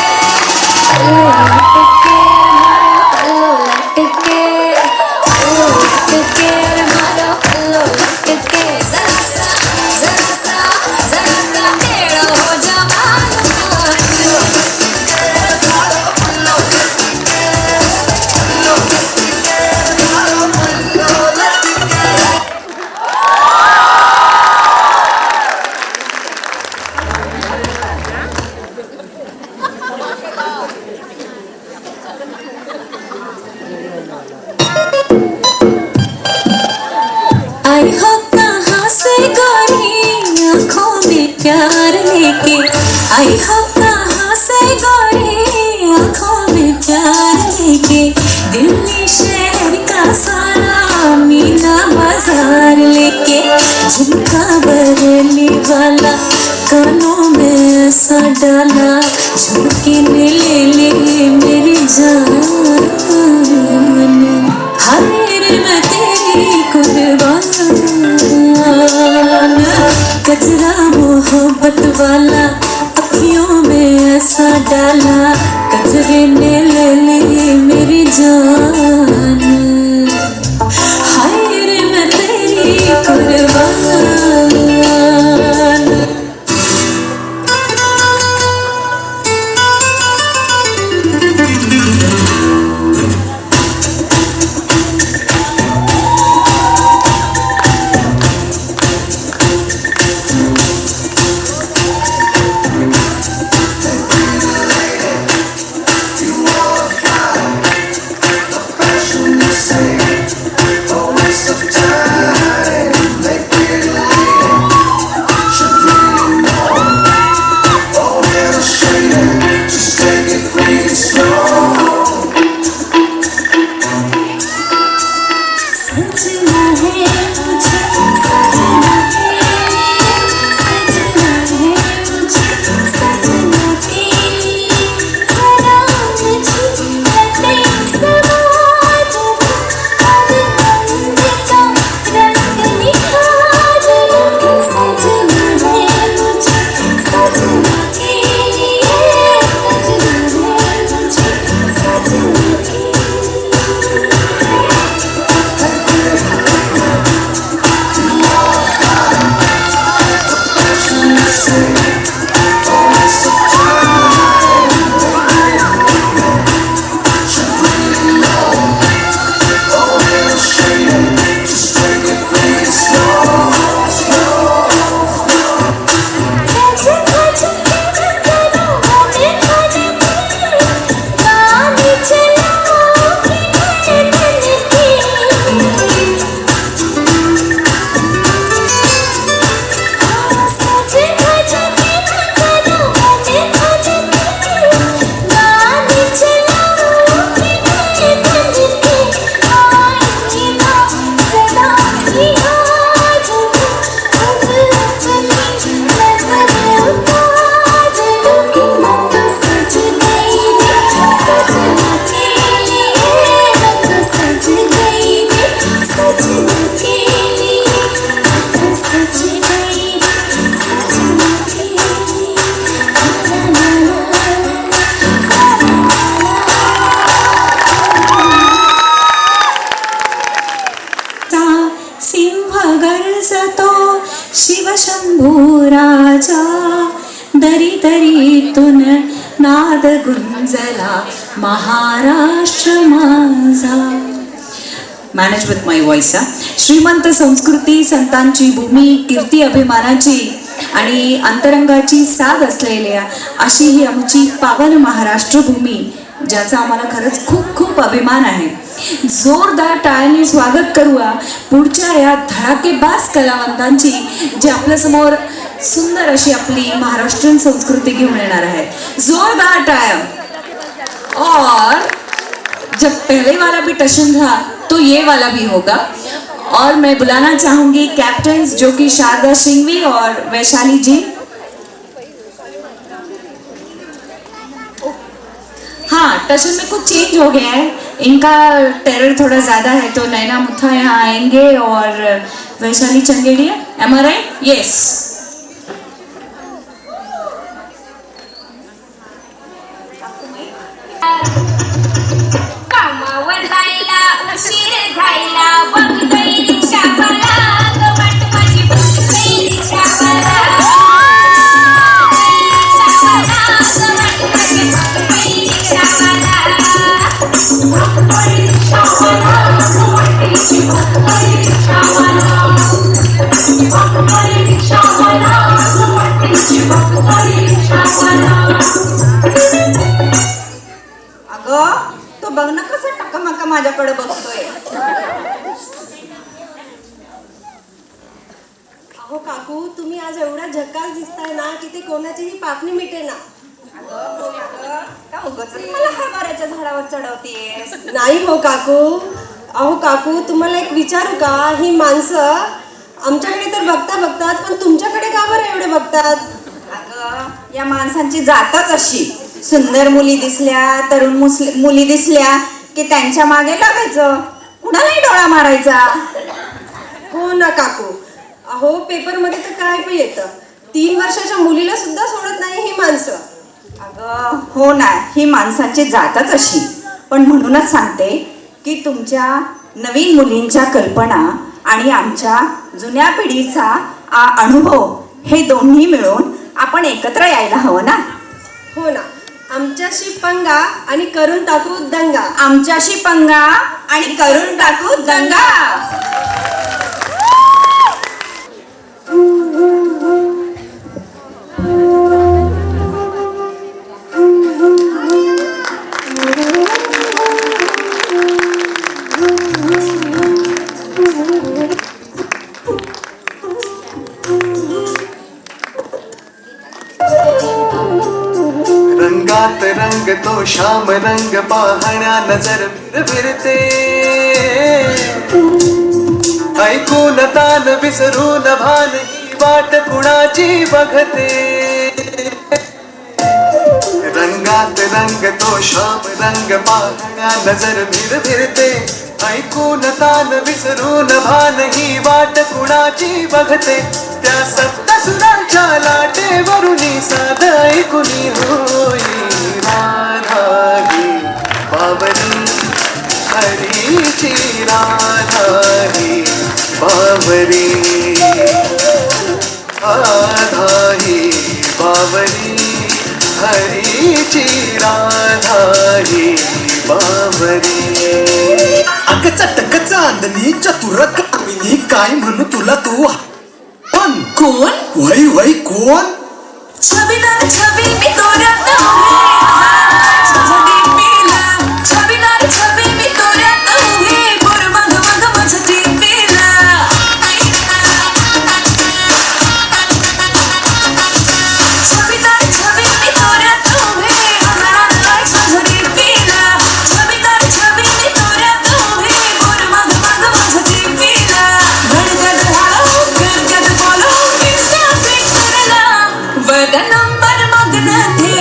आई हो कहाँ से गोरी आँखों में प्यार लेके, आई हो कहाँ से गोरी आँखों में प्यार लेके, दिल्ली शहर का सारा मीना बाजार लेके, झुमका बरेली वाला कानों में ऐसा डाला, झुमके ने ले ले मेरी जान, हाय रे मैं तेरी कुर्बान, गजरा मोहब्बत वाला अखियों में ऐसा डाला, गजरे ने ले ली मेरी जान, हाय रे मैं तेरी कुर्बान। कुंभ गरजतो शिवशंभू राजा दरी दरीतून नाद गुंजला महाराष्ट्र माझा. Manage with my voice. श्रीमंत संस्कृती, संतांची भूमी, कीर्ती अभिमानाची आणि अंतरंगाची साध असलेल्या अशी ही आमची पावन महाराष्ट्र भूमी, ज्याचा आम्हाला खरंच खूप खूप अभिमान आहे. जोरदार टाळ्यांनी स्वागत करूया पुढच्या या धडाकेबाज कलावंतांची, जे आपल्यासमोर सुंदर अशी आपली महाराष्ट्रीयन संस्कृती घेऊन येणार आहे. जोरदार टाळ्या. और जब पहले वाला भी टशन था तो ये वाला भी होगा. और मैं बुलाना चाहूंगी कैप्टन्स, जो कि शारदा सिंघवी और वैशाली जी. हाँ, टशन में कुछ चेंज हो गया है. इनका टेरर थोड़ा ज़्यादा है, तो नैना मुथा यहाँ आएंगे और वैशाली चंगेड़िया. एम आई राइट? यस. कामावर जायला उशीर झाला बघतोय रिक्षावाला गवट माझी बघतोय रिक्षावाला अगं, तो बघ ना कसं टकमक माझ्याकडे बघतोय. अहो काकू, तुम्ही आज एवढा झकास दिसताय ना की ते कोणाचीही पापणी मिटे ना. का उगाच मला हरभऱ्याच्या झाडावर चढवतेस? नाही हो काकू. अहो काकू, तुम्हाला एक विचारू का? ही माणसं आमच्याकडे तर बघतात, पण तुमच्याकडे का बरं एवढे बघतात? अगं, या माणसांची जातच अशी. सुंदर मुली दिसल्या, तरुण मुली दिसल्या की त्यांच्या मागे लागायचं, कुणालाही डोळा मारायचा. हो ना काकू. अहो पेपरमध्ये तर काय पण येतं, 3 वर्षाच्या मुलीला सुद्धा सोडत नाही ही माणसं. अगं हो ना, ही माणसांची जातच अशी. पण म्हणूनच सांगते की तुमच्या नवीन मुलींच्या कल्पना आणि आमच्या जुन्या पिढीचा अनुभव हे दोन्ही मिळून आपण एकत्र यायला हवं ना. हो ना. आमच्याशी पंगा आणि करून टाकू दंगा. आमच्याशी पंगा आणि करून टाकू दंगा. रंगात रंग तो श्याम रंग पाहण्या नजर फिरते ऐकून तान विसरून भान ही वाट कुणाची बघते रंगात रंग तो श्याम रंग पाहण्या नजर फिरते ऐकून तान विसरून भान ही वाट कुणाची बघते त्या सप्त सुरांच्या लाटेवरुनी साध ऐकुनी होई राधा ही बावरी हरीची राधा ही बावरी राधा ही बावरी हरीची राधा ही बावरी अग चटक चांदणी चतुर कामिनी काय म्हणू तुला तू कोण वही वही कोण छबीदार छबी मी तोऱ्यात उभी पीला छबीदार छबी मी तोऱ्यात उभी बोर मग मग माझं टीपीला छबीदार छबी मी तोऱ्यात उभी हजारात लाईक्स माझं टीपीला छबीदार छबी मी तोऱ्यात उभी बोर मग मग माझं टीपीला धडधड हळू गडगड फॉलो इंस्टा क्लिक करला वरदा नंबर मागणं थे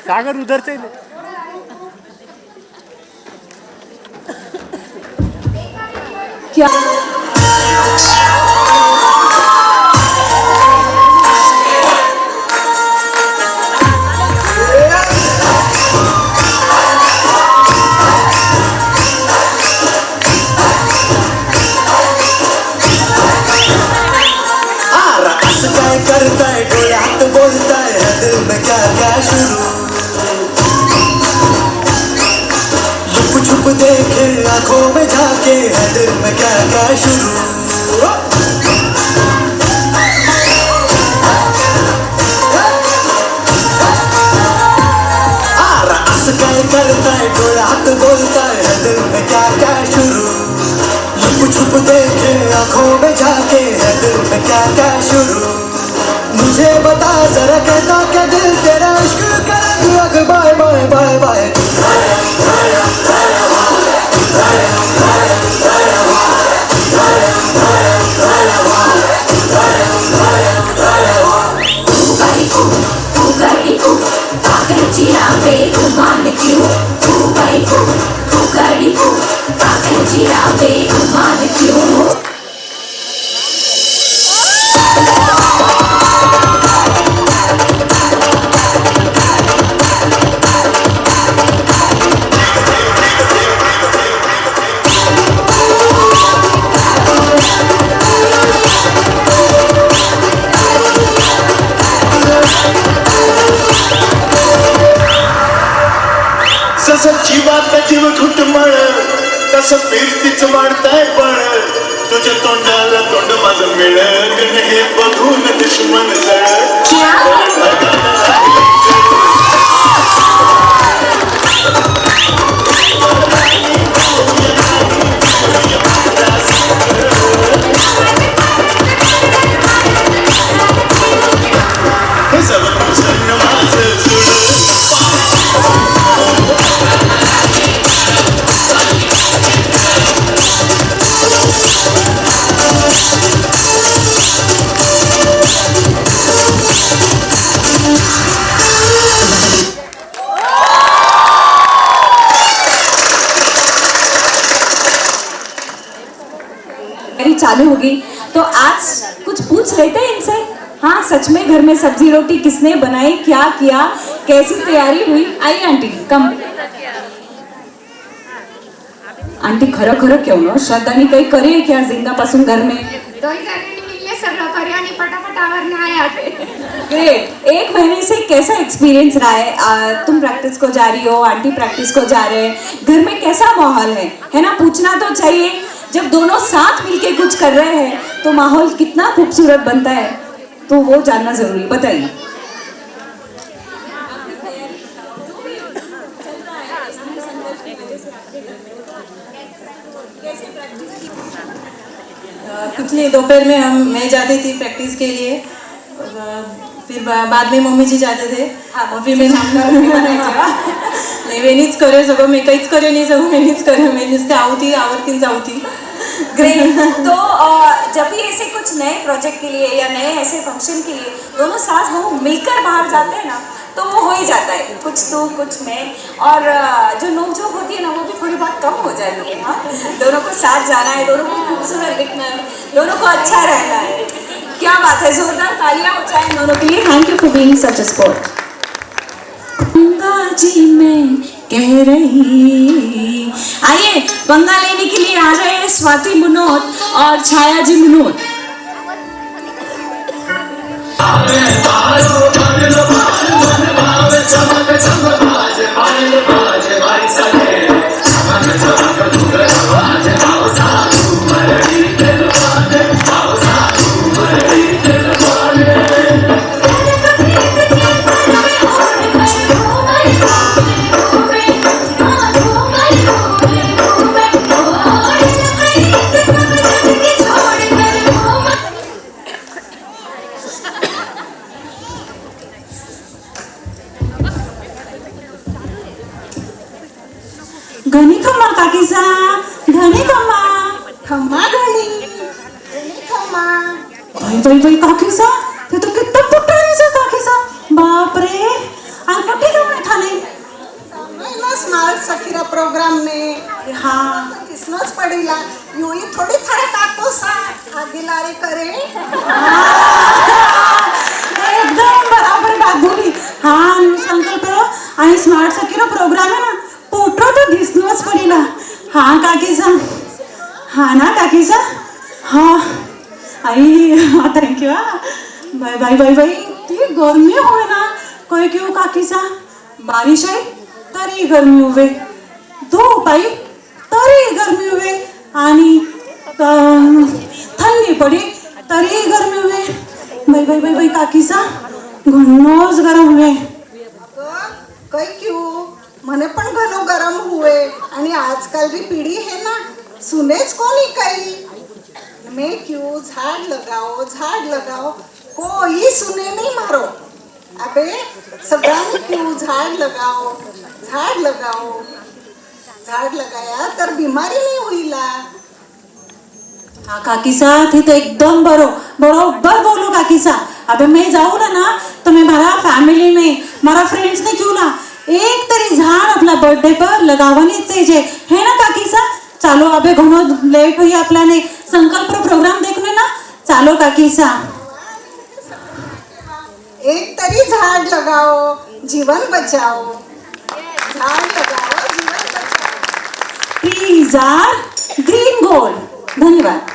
सागर उधर से क्या असं काय करताय डोळ्यात बोलताय है दिल में क्या क्या शुरू लुक छुप देखे आंखों में झाके है दिल में क्या क्या शुरू असं काय करताय डोळ्यात बोलताय है दिल में क्या क्या शुरू लुक छुप देखे आंखों में झाके है दिल में क्या क्या शुरू मुझे बता जरा कहता क्या दिल तेरा इश्क करे अग बाय बाय बाय बाय जसं जीवात जीव घुटमळ तसं फिरतीच वाढताय बळ तुझ्या तोंडाला तोंड माझं मिळत हे बघून दुश्मन चालू होगी तो आज कुछ पूछ लेते हैं इनसे। हाँ, सच में घर में सब्जी रोटी किसने बनाई, क्या किया, कैसी तैयारी हुई? आइए आंटी, कम। आंटी खरं खरं क्यों ना श्रद्धानी काही करे क्या जिंदापासून घर में? सगळं करे आणि पटापट आवरणे आहे। ग्रेट। 1 महीने से कैसा एक्सपीरियंस रहा है? तुम प्रैक्टिस को जा रही हो, आंटी प्रैक्टिस को जा रहे हैं, घर में कैसा माहौल है ना? पूछना तो चाहिए। जब दोनों साथ मिलके कुछ कर रहे हैं तो माहौल कितना खूबसूरत बनता है, तो वो जानना जरूरी। बताइए। कुछ नहीं, दोपहर में मैं जाती थी प्रैक्टिस के लिए, फिर बाद में मम्मी जी जाते थे और फिर मैं नाही वेणीच करे सगळं, मी काहीच करे नाही, सगळं वेणीच करे, मी नुसते आवती आवडतीन जावती। ग्रेट। तो जब भी ऐसे कुछ नए प्रोजेक्ट के लिए या नए ऐसे फंक्शन के लिए दोनों सास बहू मिलकर बाहर जाते हैं ना, तो वो हो ही जाता है, कुछ तू कुछ मैं, और जो नोकझोंक होती है ना वो भी थोड़ी बहुत कम हो जाती है। हाँ, दोनों को साथ जाना है, दोनों को खूबसूरत दिखना है, दोनों को अच्छा रहना है। क्या बात है, जोरदार तालियां हो जाए दोनों के लिए। Thank you for being such a sport. जी मैं कह रही, आइए पंगा लेने के लिए आ रहे हैं स्वाति मुनोत और छाया जी मुनोत। घनी खम्मा काकीचा, घनी खम्मा, खम्मा घनी, खम्मा। बाई काकीचा, ते तो कितना पुट्टानीचा काकीचा, बाप रे, आज कुठे जाऊन थाने? ना स्मार्ट सखीरा प्रोग्राम में। हाँ, दिसनोच पडिला युई थोडी थोडे टाकतो सा आगीलारे करे एकदम बराबर बात बोली. हा संकल्प आणि स्मार्ट सखीनो प्रोग्राम आहे ना पोटो तो दिसनोच पडिला. हा काकीचा हा ना काकीचा हा आई हा थँक्यू हा बाय बाय बाय बाय. ती गरमी होय ना काय क्यों काकीचा बारिश आहे तरी गरमी हुवे धूप आई तरी गरमी हुवे आणि थंडी पडी तरी गरमी हुवे बाई बाई बाई बाई काकीचा घणोच गरम हुवे. काय क्यों मने पण घनो गरम हुए आणि आजकाल की पिढी है ना सुनेच कोणी काही मैं क्यों झाड लगाओ कोई सुने नहीं मारो. अबे सगळ्यांनी क्यों झाड लगाया तर बीमारी नहीं होईला. हाँ काकीसा थी तो एकदम बरोबर बोलो काकीसा. अबे मैं जाऊँ ना तो मैं मारा फैमिली में मारा फ्रेंड्स ने क्यों ना एक तरी झाड़ अपना बर्थडे पर लगावनी चाहिए है ना काकीसा. चालो अबे घणो लेट हुई आपल्याने संकल्प प्रोग्राम देखने ना चालो काकीसा. एक तरी झाड लगाओ जीवन बचाओ. झाड लगाओ जीवन बचाओ. Trees are green gold. धन्यवाद.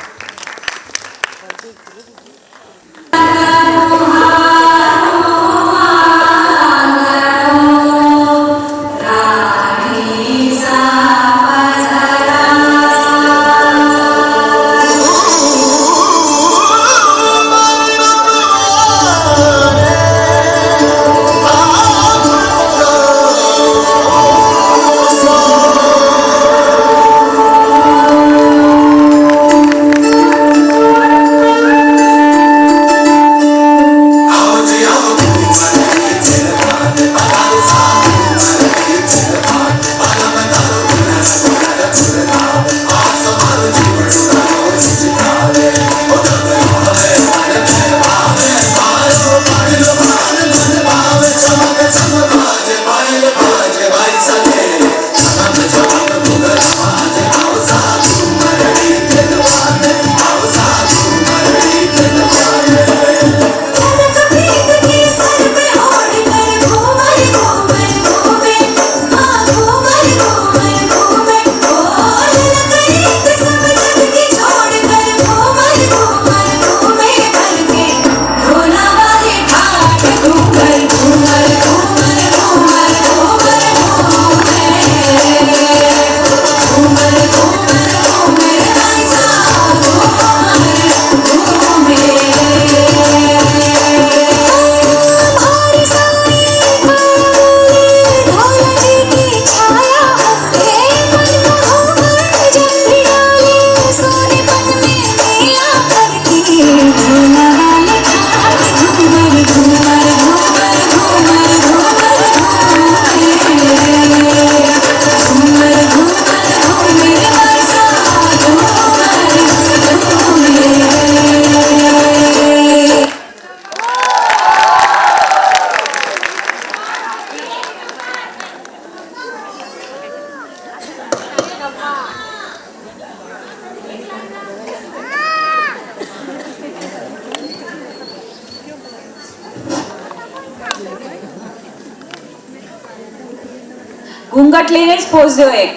घुंगटलेनेच पोच देऊ एक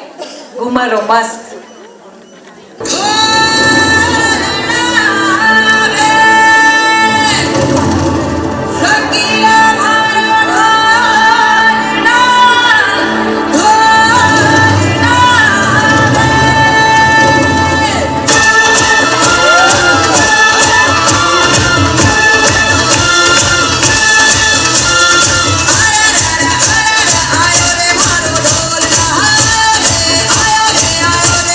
घुमरो मस्त. आयो रे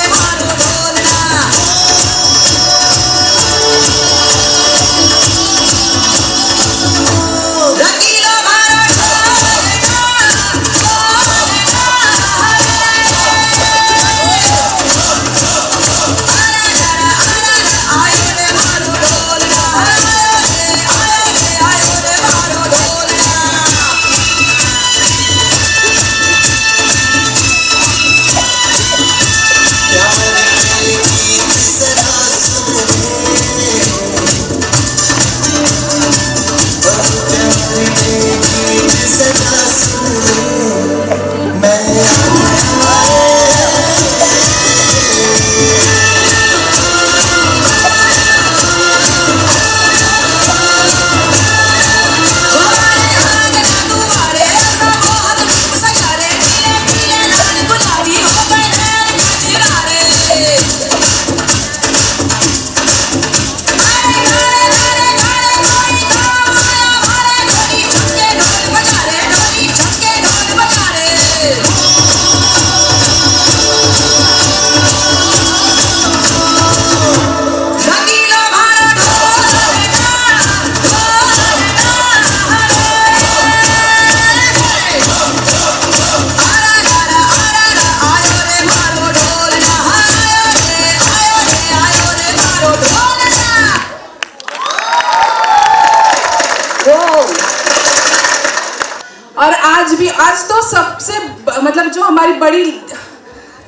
मतलब जो हमारी बड़ी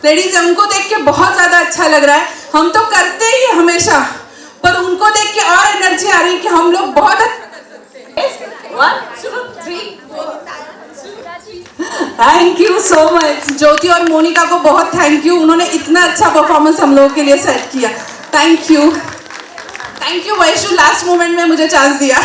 लेडीज है उनको देख के बहुत ज़्यादा अच्छा लग रहा है। हम तो करते ही हैं हमेशा, पर उनको देख के और एनर्जी आ रही है कि हम लोग बहुत थैंक यू सो मच। ज्योति और मोनिका को बहुत थैंक यू, उन्होंने इतना अच्छा परफॉर्मेंस हम लोगों के लिए सेट किया। Thank you Vaishu, last moment में मुझे चांस दिया।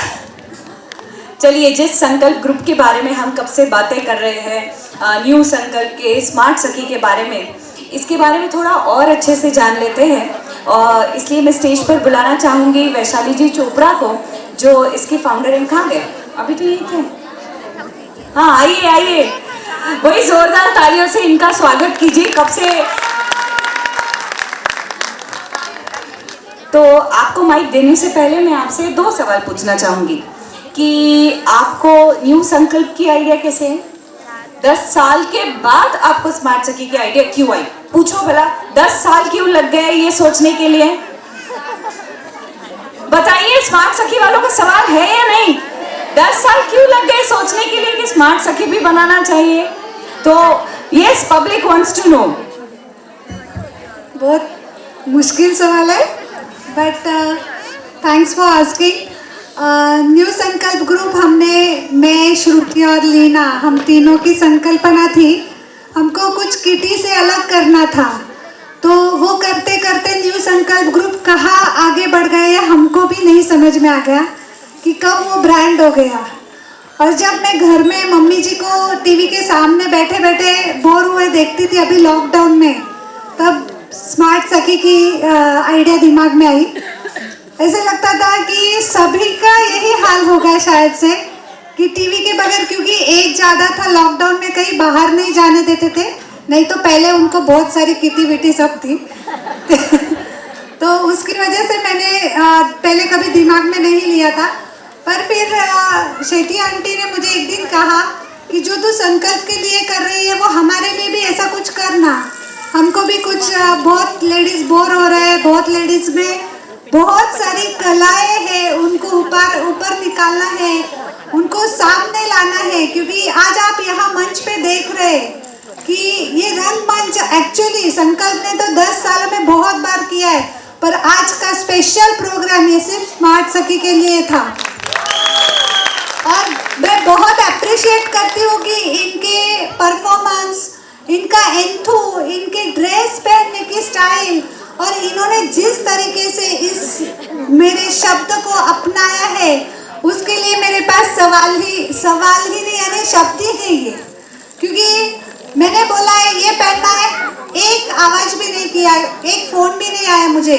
चलिए, जिस संकल्प ग्रुप के बारे में हम कब से बातें कर रहे हैं, न्यू संकल्प के स्मार्ट सखी के बारे में, इसके बारे में थोड़ा और अच्छे से जान लेते हैं। और इसलिए मैं स्टेज पर बुलाना चाहूँगी वैशाली जी चोपड़ा को, जो इसके फाउंडर हैं। कहाँ गए? अभी तो यही थे। हाँ, आइए आइए, वही जोरदार तालियों से इनका स्वागत कीजिए। कब से तो आपको माइक देने से पहले मैं आपसे 2 सवाल पूछना चाहूँगी कि आपको न्यू संकल्प की आइडिया कैसे है? 10 साल के बाद आपको स्मार्ट सखी की आइडिया क्यों आई? पूछो भला, 10 साल क्यों लग गए ये सोचने के लिए? बताइए, स्मार्ट सखी वालों का सवाल है या नहीं? 10 साल क्यों लग गए सोचने के लिए कि स्मार्ट सखी भी बनाना चाहिए? तो yes, public wants to know. बहुत मुश्किल सवाल है, but thanks for asking. New Sankalp group मैं श्रुति और लीना, हम तीनों की संकल्पना थी। हमको कुछ किटी से अलग करना था, तो वो करते करते न्यू संकल्प ग्रुप कहाँ आगे बढ़ गए हमको भी नहीं समझ में आ गया कि कब वो ब्रांड हो गया। और जब मैं घर में मम्मी जी को टीवी के सामने बैठे बैठे बोर हुए देखती थी अभी लॉकडाउन में, तब स्मार्ट सखी की आइडिया दिमाग में आई। ऐसे लगता था कि सभी का यही हाल होगा शायद से, कि टीवी के बगैर, क्योंकि एज ज़्यादा था, लॉकडाउन में कहीं बाहर नहीं जाने देते थे। नहीं तो पहले उनको बहुत सारी किटी विटी सब थी तो उसकी वजह से मैंने पहले कभी दिमाग में नहीं लिया था। पर फिर शेट्टी आंटी ने मुझे एक दिन कहा कि जो तू संकल्प के लिए कर रही है वो हमारे लिए भी ऐसा कुछ करना। हमको भी कुछ बहुत लेडीज़ बोर हो रहे हैं, बहुत लेडीज़ में बहुत सारी कलाएं हैं, उनको ऊपर निकालना है, उनको सामने लाना है। क्योंकि आज आप यहाँ मंच पे देख रहे हैं कि ये रंगमंच एक्चुअली संकल्प ने तो 10 सालों में बहुत बार किया है, पर आज का स्पेशल प्रोग्राम ये सिर्फ स्मार्ट सखी के लिए था। और मैं बहुत अप्रिशिएट करती हूँ कि इनके परफॉर्मेंस, इनका एंथू, इनके ड्रेस पहनने की स्टाइल, और इन्होंने जिस तरीके से इस मेरे शब्द को अपनाया है, उसके लिए मेरे पास सवाल ही नहीं, यानी शब्द ही नहीं है। क्योंकि मैंने बोला है ये पहनना है, एक आवाज भी नहीं किया, एक फोन भी नहीं आया मुझे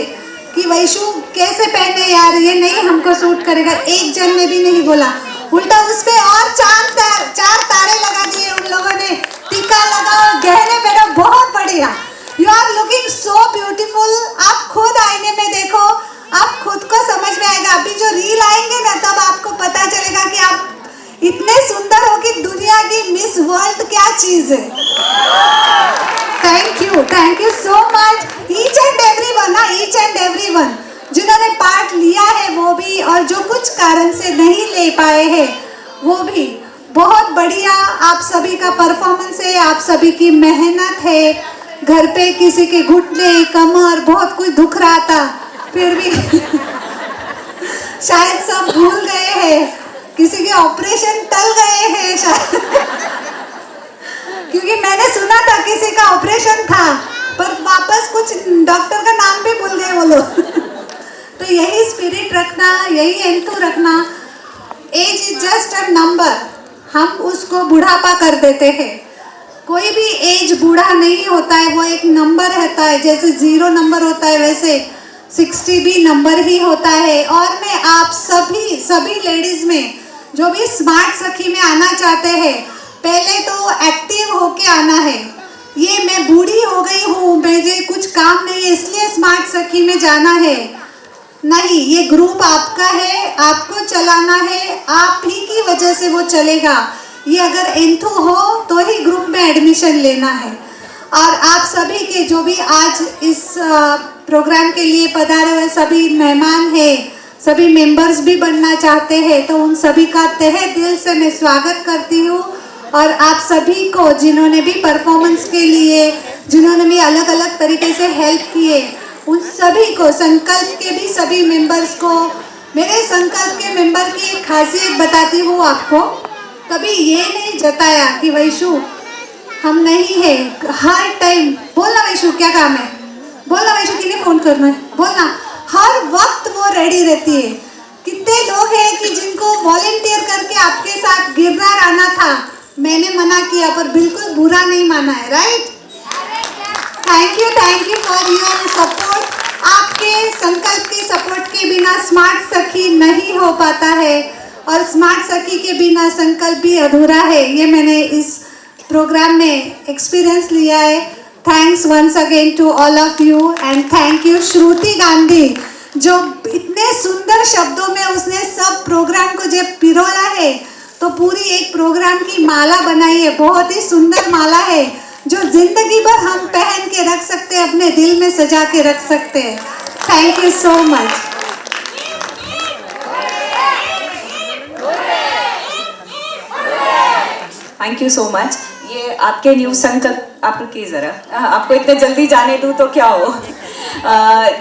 कि वैशु कैसे पहने यार, ये नहीं हमको सूट करेगा, एक जन ने भी नहीं बोला। उल्टा उस पे और 4 तारे लगा दिए उन लोगों ने, टीका लगाओ, गहने पहनो, बहुत बढ़िया। You are looking so beautiful. आप खुद आईने में देखो, आप खुद को समझ में आएगा। अभी जो रील आएंगे ना, तब आपको पता चलेगा कि आप इतने सुंदर हो कि दुनिया की मिस वर्ल्ड क्या चीज है। Thank you so much each and everyone जिन्होंने पार्ट लिया है वो भी, और जो कुछ कारण से नहीं ले पाए हैं वो भी। बहुत बढ़िया आप सभी का परफॉर्मेंस है, आप सभी की मेहनत है। घर पे किसी के घुटने, कमर, बहुत कुछ दुख रहा था, फिर भी शायद सब भूल गए हैं, किसी के ऑपरेशन टल गए हैं शायद क्योंकि मैंने सुना था किसी का ऑपरेशन था, पर वापस कुछ डॉक्टर का नाम भी भूल गए वो लोग तो यही स्पिरिट रखना, यही एंथू रखना। Age is just a number, हम उसको बुढ़ापा कर देते हैं। कोई भी एज बूढ़ा नहीं होता है, वो एक नंबर रहता है। जैसे 0 नंबर होता है, वैसे 60 भी नंबर ही होता है। और मैं आप सभी लेडीज में जो भी स्मार्ट सखी में आना चाहते हैं, पहले तो एक्टिव होके आना है। ये मैं बूढ़ी हो गई हूँ, मुझे कुछ काम नहीं है इसलिए स्मार्ट सखी में जाना है, नहीं। ये ग्रुप आपका है, आपको चलाना है, आप ही की वजह से वो चलेगा। ये अगर एंथू हो तो ही ग्रुप में एडमिशन लेना है। और आप सभी के जो भी आज इस प्रोग्राम के लिए पधारे हुए सभी मेहमान हैं, सभी मेंबर्स भी बनना चाहते हैं, तो उन सभी का तहे दिल से मैं स्वागत करती हूँ। और आप सभी को जिन्होंने भी परफॉर्मेंस के लिए, जिन्होंने भी अलग अलग तरीके से हेल्प किए, उन सभी को, संकल्प के भी सभी मेंबर्स को, मेरे संकल्प के मेंबर की एक खासियत बताती हूँ आपको। कभी ये नहीं जताया कि वैशु हम नहीं है, हर टाइम बोलना वैशु क्या काम है, बोलना वैशु किन्हें फ़ोन करना है, बोलना, हर वक्त वो रेडी रहती है। कितने लोग हैं कि जिनको वॉलेंटियर करके आपके साथ गिरनार आना था, मैंने मना किया पर बिल्कुल बुरा नहीं माना है, right? Thank you for your support. आपके संकल्प के सपोर्ट के बिना स्मार्ट सखी नहीं हो पाता है और स्मार्ट सखी के बिना संकल्प भी अधूरा है। ये मैंने इस प्रोग्राम में एक्सपीरियंस लिया है। Thanks once again to all of you and thank you Shruti Gandhi, जो इतने सुंदर शब्दों में उसने सब प्रोग्राम को जब पिरोला है तो पूरी एक प्रोग्राम की माला बनाई है। बहुत ही सुंदर माला है जो जिंदगी भर हम पहन के रख सकते हैं, अपने दिल में सजा के रख सकते हैं। Thank you so much. Thank you so much. ये आपके न्यू संकल्प, आप रुकिए ज़रा, आपको इतने जल्दी जाने दूँ तो क्या हो।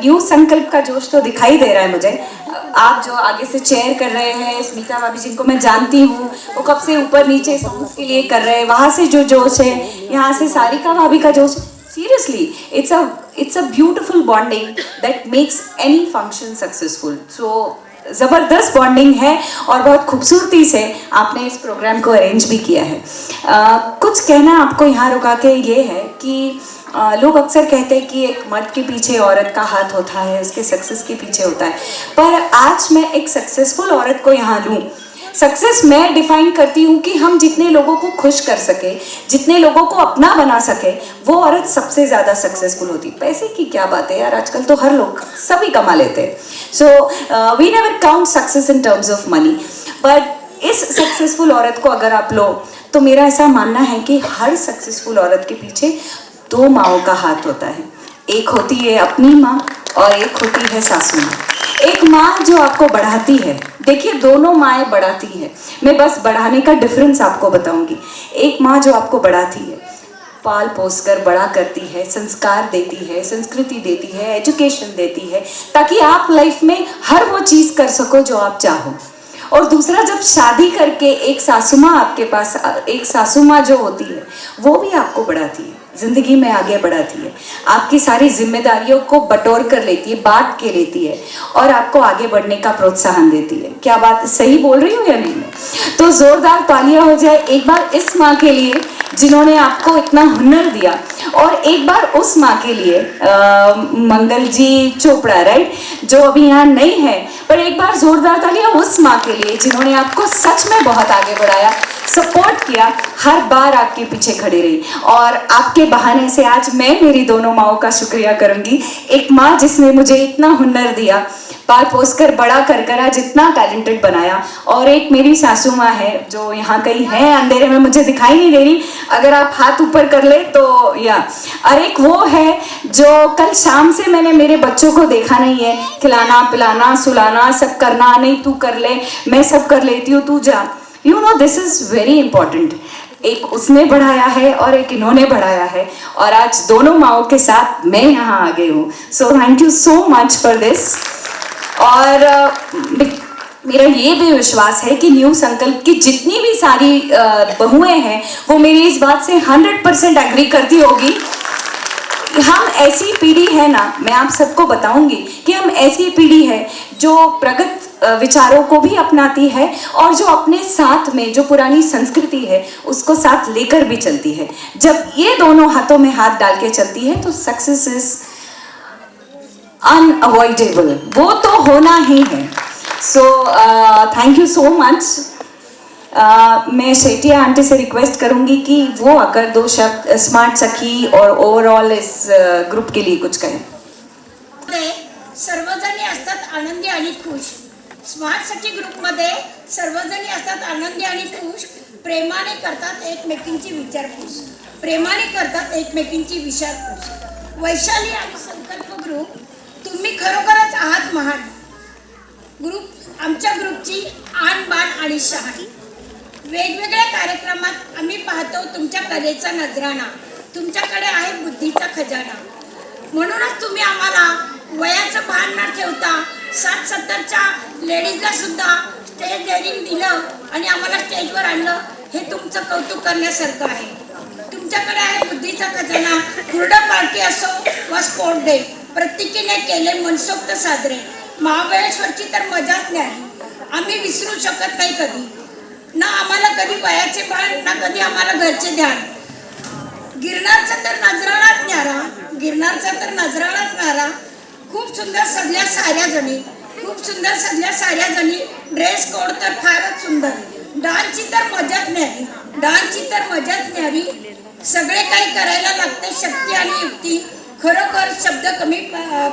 न्यू संकल्प का जोश तो दिखाई दे रहा है मुझे। आप जो आगे से चेयर कर रहे हैं, स्मिता भाभी जिनको मैं जानती हूँ, वो कब से ऊपर नीचे सॉन्ग्स के लिए कर रहे हैं, वहाँ से जो जोश है, यहाँ से सारिका भाभी का जोश, seriously it's a beautiful bonding that makes any function successful. So ज़बरदस्त बॉन्डिंग है और बहुत खूबसूरती से आपने इस प्रोग्राम को अरेंज भी किया है। कुछ कहना आपको यहाँ रुका के ये है कि लोग अक्सर कहते हैं कि एक मर्द के पीछे औरत का हाथ होता है, उसके सक्सेस के पीछे होता है, पर आज मैं एक सक्सेसफुल औरत को यहाँ लूँ। सक्सेस मैं डिफाइन करती हूँ कि हम जितने लोगों को खुश कर सके, जितने लोगों को अपना बना सके, वो औरत सबसे ज़्यादा सक्सेसफुल होती। पैसे की क्या बात है यार, आजकल तो हर लोग सभी कमा लेते हैं। So we never count success in terms of money, but इस सक्सेसफुल औरत को अगर आप लो तो मेरा ऐसा मानना है कि हर सक्सेसफुल औरत के पीछे दो माँओं का हाथ होता है। एक होती है अपनी माँ और एक होती है सासू माँ। एक माँ जो आपको बढ़ाती है, देखिए दोनों माएँ बढ़ाती हैं, मैं बस बढ़ाने का डिफरेंस आपको बताऊंगी। एक माँ जो आपको बढ़ाती है, पाल पोस कर बड़ा करती है, संस्कार देती है, संस्कृति देती है, एजुकेशन देती है, ताकि आप लाइफ में हर वो चीज़ कर सको जो आप चाहो। और दूसरा, जब शादी करके एक सासू माँ आपके पास, एक सासू माँ जो होती है वो भी आपको बढ़ाती है, ज़िंदगी में आगे बढ़ाती है, आपकी सारी जिम्मेदारियों को बटोर कर लेती है, बांट के लेती है और आपको आगे बढ़ने का प्रोत्साहन देती है। क्या बात सही बोल रही हूँ या नहीं? तो ज़ोरदार तालियां हो जाए एक बार इस माँ के लिए जिन्होंने आपको इतना हुनर दिया, और एक बार उस माँ के लिए, मंगल जी चोपड़ा, राइट, जो अभी यहाँ नहीं है, पर एक बार ज़ोरदार तालियां उस माँ के लिए जिन्होंने आपको सच में बहुत आगे बढ़ाया, सपोर्ट किया, हर बार आपके पीछे खड़ी रही। और आपके बहाने से आज मैं मेरी दोनों माँओं का शुक्रिया करूंगी। एक माँ जिसने मुझे इतना हुनर दिया, पाल पोस कर बड़ा कर आज इतना टैलेंटेड बनाया, और एक मेरी सासू माँ है जो यहाँ कहीं है, अंधेरे में मुझे दिखाई नहीं दे रही, अगर आप हाथ ऊपर कर ले तो या, और एक वो है जो कल शाम से मैंने मेरे बच्चों को देखा नहीं है, खिलाना पिलाना सुलाना सब करना, नहीं तू कर ले, मैं सब कर लेती हूँ, तू जा। You know this is very important. एक उसने बढ़ाया है और एक इन्होंने बढ़ाया है, और आज दोनों माँओं के साथ मैं यहाँ आ गई हूँ। So thank you so much for this. और मेरा ये भी विश्वास है कि न्यू संकल्प की जितनी भी सारी बहुएं हैं वो मेरी इस बात से 100% एग्री करती होगी। हम ऐसी पीढ़ी है ना, मैं आप सबको बताऊंगी कि हम ऐसी पीढ़ी है जो प्रगत विचारों को भी अपनाती है और जो अपने साथ में जो पुरानी संस्कृति है उसको साथ लेकर भी चलती है। जब ये दोनों हाथों में हाथ डाल के चलती है तो सक्सेस इज अनअवॉइडेबल, वो तो होना ही है। So thank you so much. मैं शेटिया आंटी से रिक्वेस्ट करूंगी कि वो आकर दो शब्द स्मार्ट सखी और ओवरऑल इस ग्रुप के लिए कुछ कहें। सर्वजणी असतात आनंदी आणि खुश। स्मार्ट सखी ग्रुपमध्ये सर्वजणी असतात आनंदी आणि खुश, प्रेमाने करतात एकमेकींची विचारपूस, प्रेमाने करतात एकमेकींची विचारपूस। वैशाली आणि संकल्प ग्रुप, तुम्ही खरोखरच आहात महान ग्रुप, आमच्या ग्रुपची आन बाण आणि शहाणी। वेगवेगळ्या कार्यक्रमात आम्ही पाहतो तुमच्या कलेचा नजराणा, तुमच्याकडे आहे बुद्धीचा खजाना. म्हणूनच तुम्ही आम्हाला वयाचं भान न ठेवता 60-70च्या लेडीजला सुद्धा स्टेज डेअरिंग दिलं आणि आम्हाला स्टेजवर आणलं, हे तुमचं कौतुक करण्यासारखं आहे. तुमच्याकडे आहे बुद्धीचा खजाना. हुरडा पार्टी असो वा स्पोर्ट डे, प्रत्येकीने केले मनसोक्त साजरे. महाबळेश्वरची तर मजाच नाही, आम्ही विसरू शकत नाही कधी. ना आम्हाला कधी वयाचे भान, ना कधी आम्हाला घरचे ध्यान. गिरनारचा तर नजराणाच न्यारा, गिरनारचा तर नजराणाच न्यारा. खूप सुंदर सजल्या साऱ्या जणी, खूप सुंदर सजल्या साऱ्या जणी. ड्रेस कोड तर फारच सुंदर. डान्सची तर मजाच न्यारी, डान्सची तर मजाच न्यारी. सगळे काही करायला लागते शक्ती आणि युक्ती. खरोखर शब्द कमी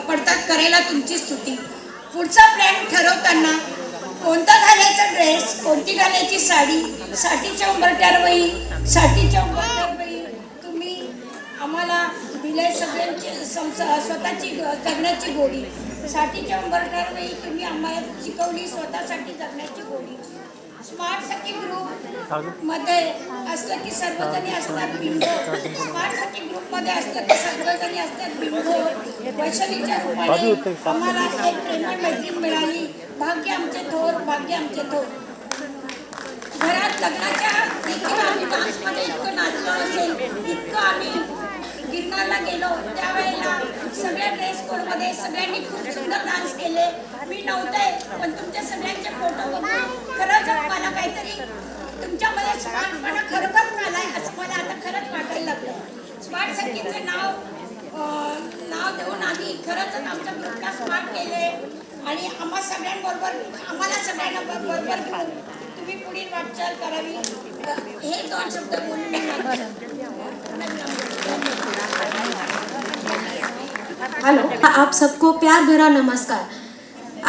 पडतात करायला तुमची स्तुती. पुढचा प्लॅन ठरवताना कोणता घालायचा ड्रेस, कोणती घालायची साडी, साठीच्या उंबरठ्यावर वही, साठीच्या उंबरठ्यावर वही. तुम्ही आम्हाला दिले सगळ्यांची स्वतःची जगण्याची गोडी. साठीच्या उंबरठ्यावर वही तुम्ही आम्हाला शिकवली स्वतःसाठी जगण्याची गोडी. स्मार्ट सखी ग्रुप मध्ये असलं की सर्वजणी असतात बिंबो. स्मार्ट सखी ग्रुप मध्ये असलं की सर्वजणी असतात बिंबो. वैशालीच्या रूपाने आम्हाला एक प्रेमळ मैत्रीण मिळाली. भाग्य आमचे थोर, भाग्य आमचे थोर. घरात लग्नाच्या देखील आम्ही डान्समध्ये इतकं नाचलो असेल, इतकं आम्ही गिरनारला गेलो त्यावेळेला सगळ्या ड्रेस कोडमध्ये सगळ्यांनी खूप सुंदर डान्स केले. मी नव्हते पण तुमच्या सगळ्यांचे फोटो बघून खरंच मला काहीतरी तुमच्यामध्ये स्मार्टपणा खरोखर आलाय असं मला आता खरंच वाटायला लागलं. स्मार्ट सखीचं नाव देऊन आधी खरंच आमच्या ग्रुपला स्मार्ट केले आणि आम्हाला सगळ्यांना बरोबर घेऊन तुम्ही पुढील वाटचाल करावी. हे 2 शब्द बोलून हेलो, आप सबको प्यार भरा नमस्कार.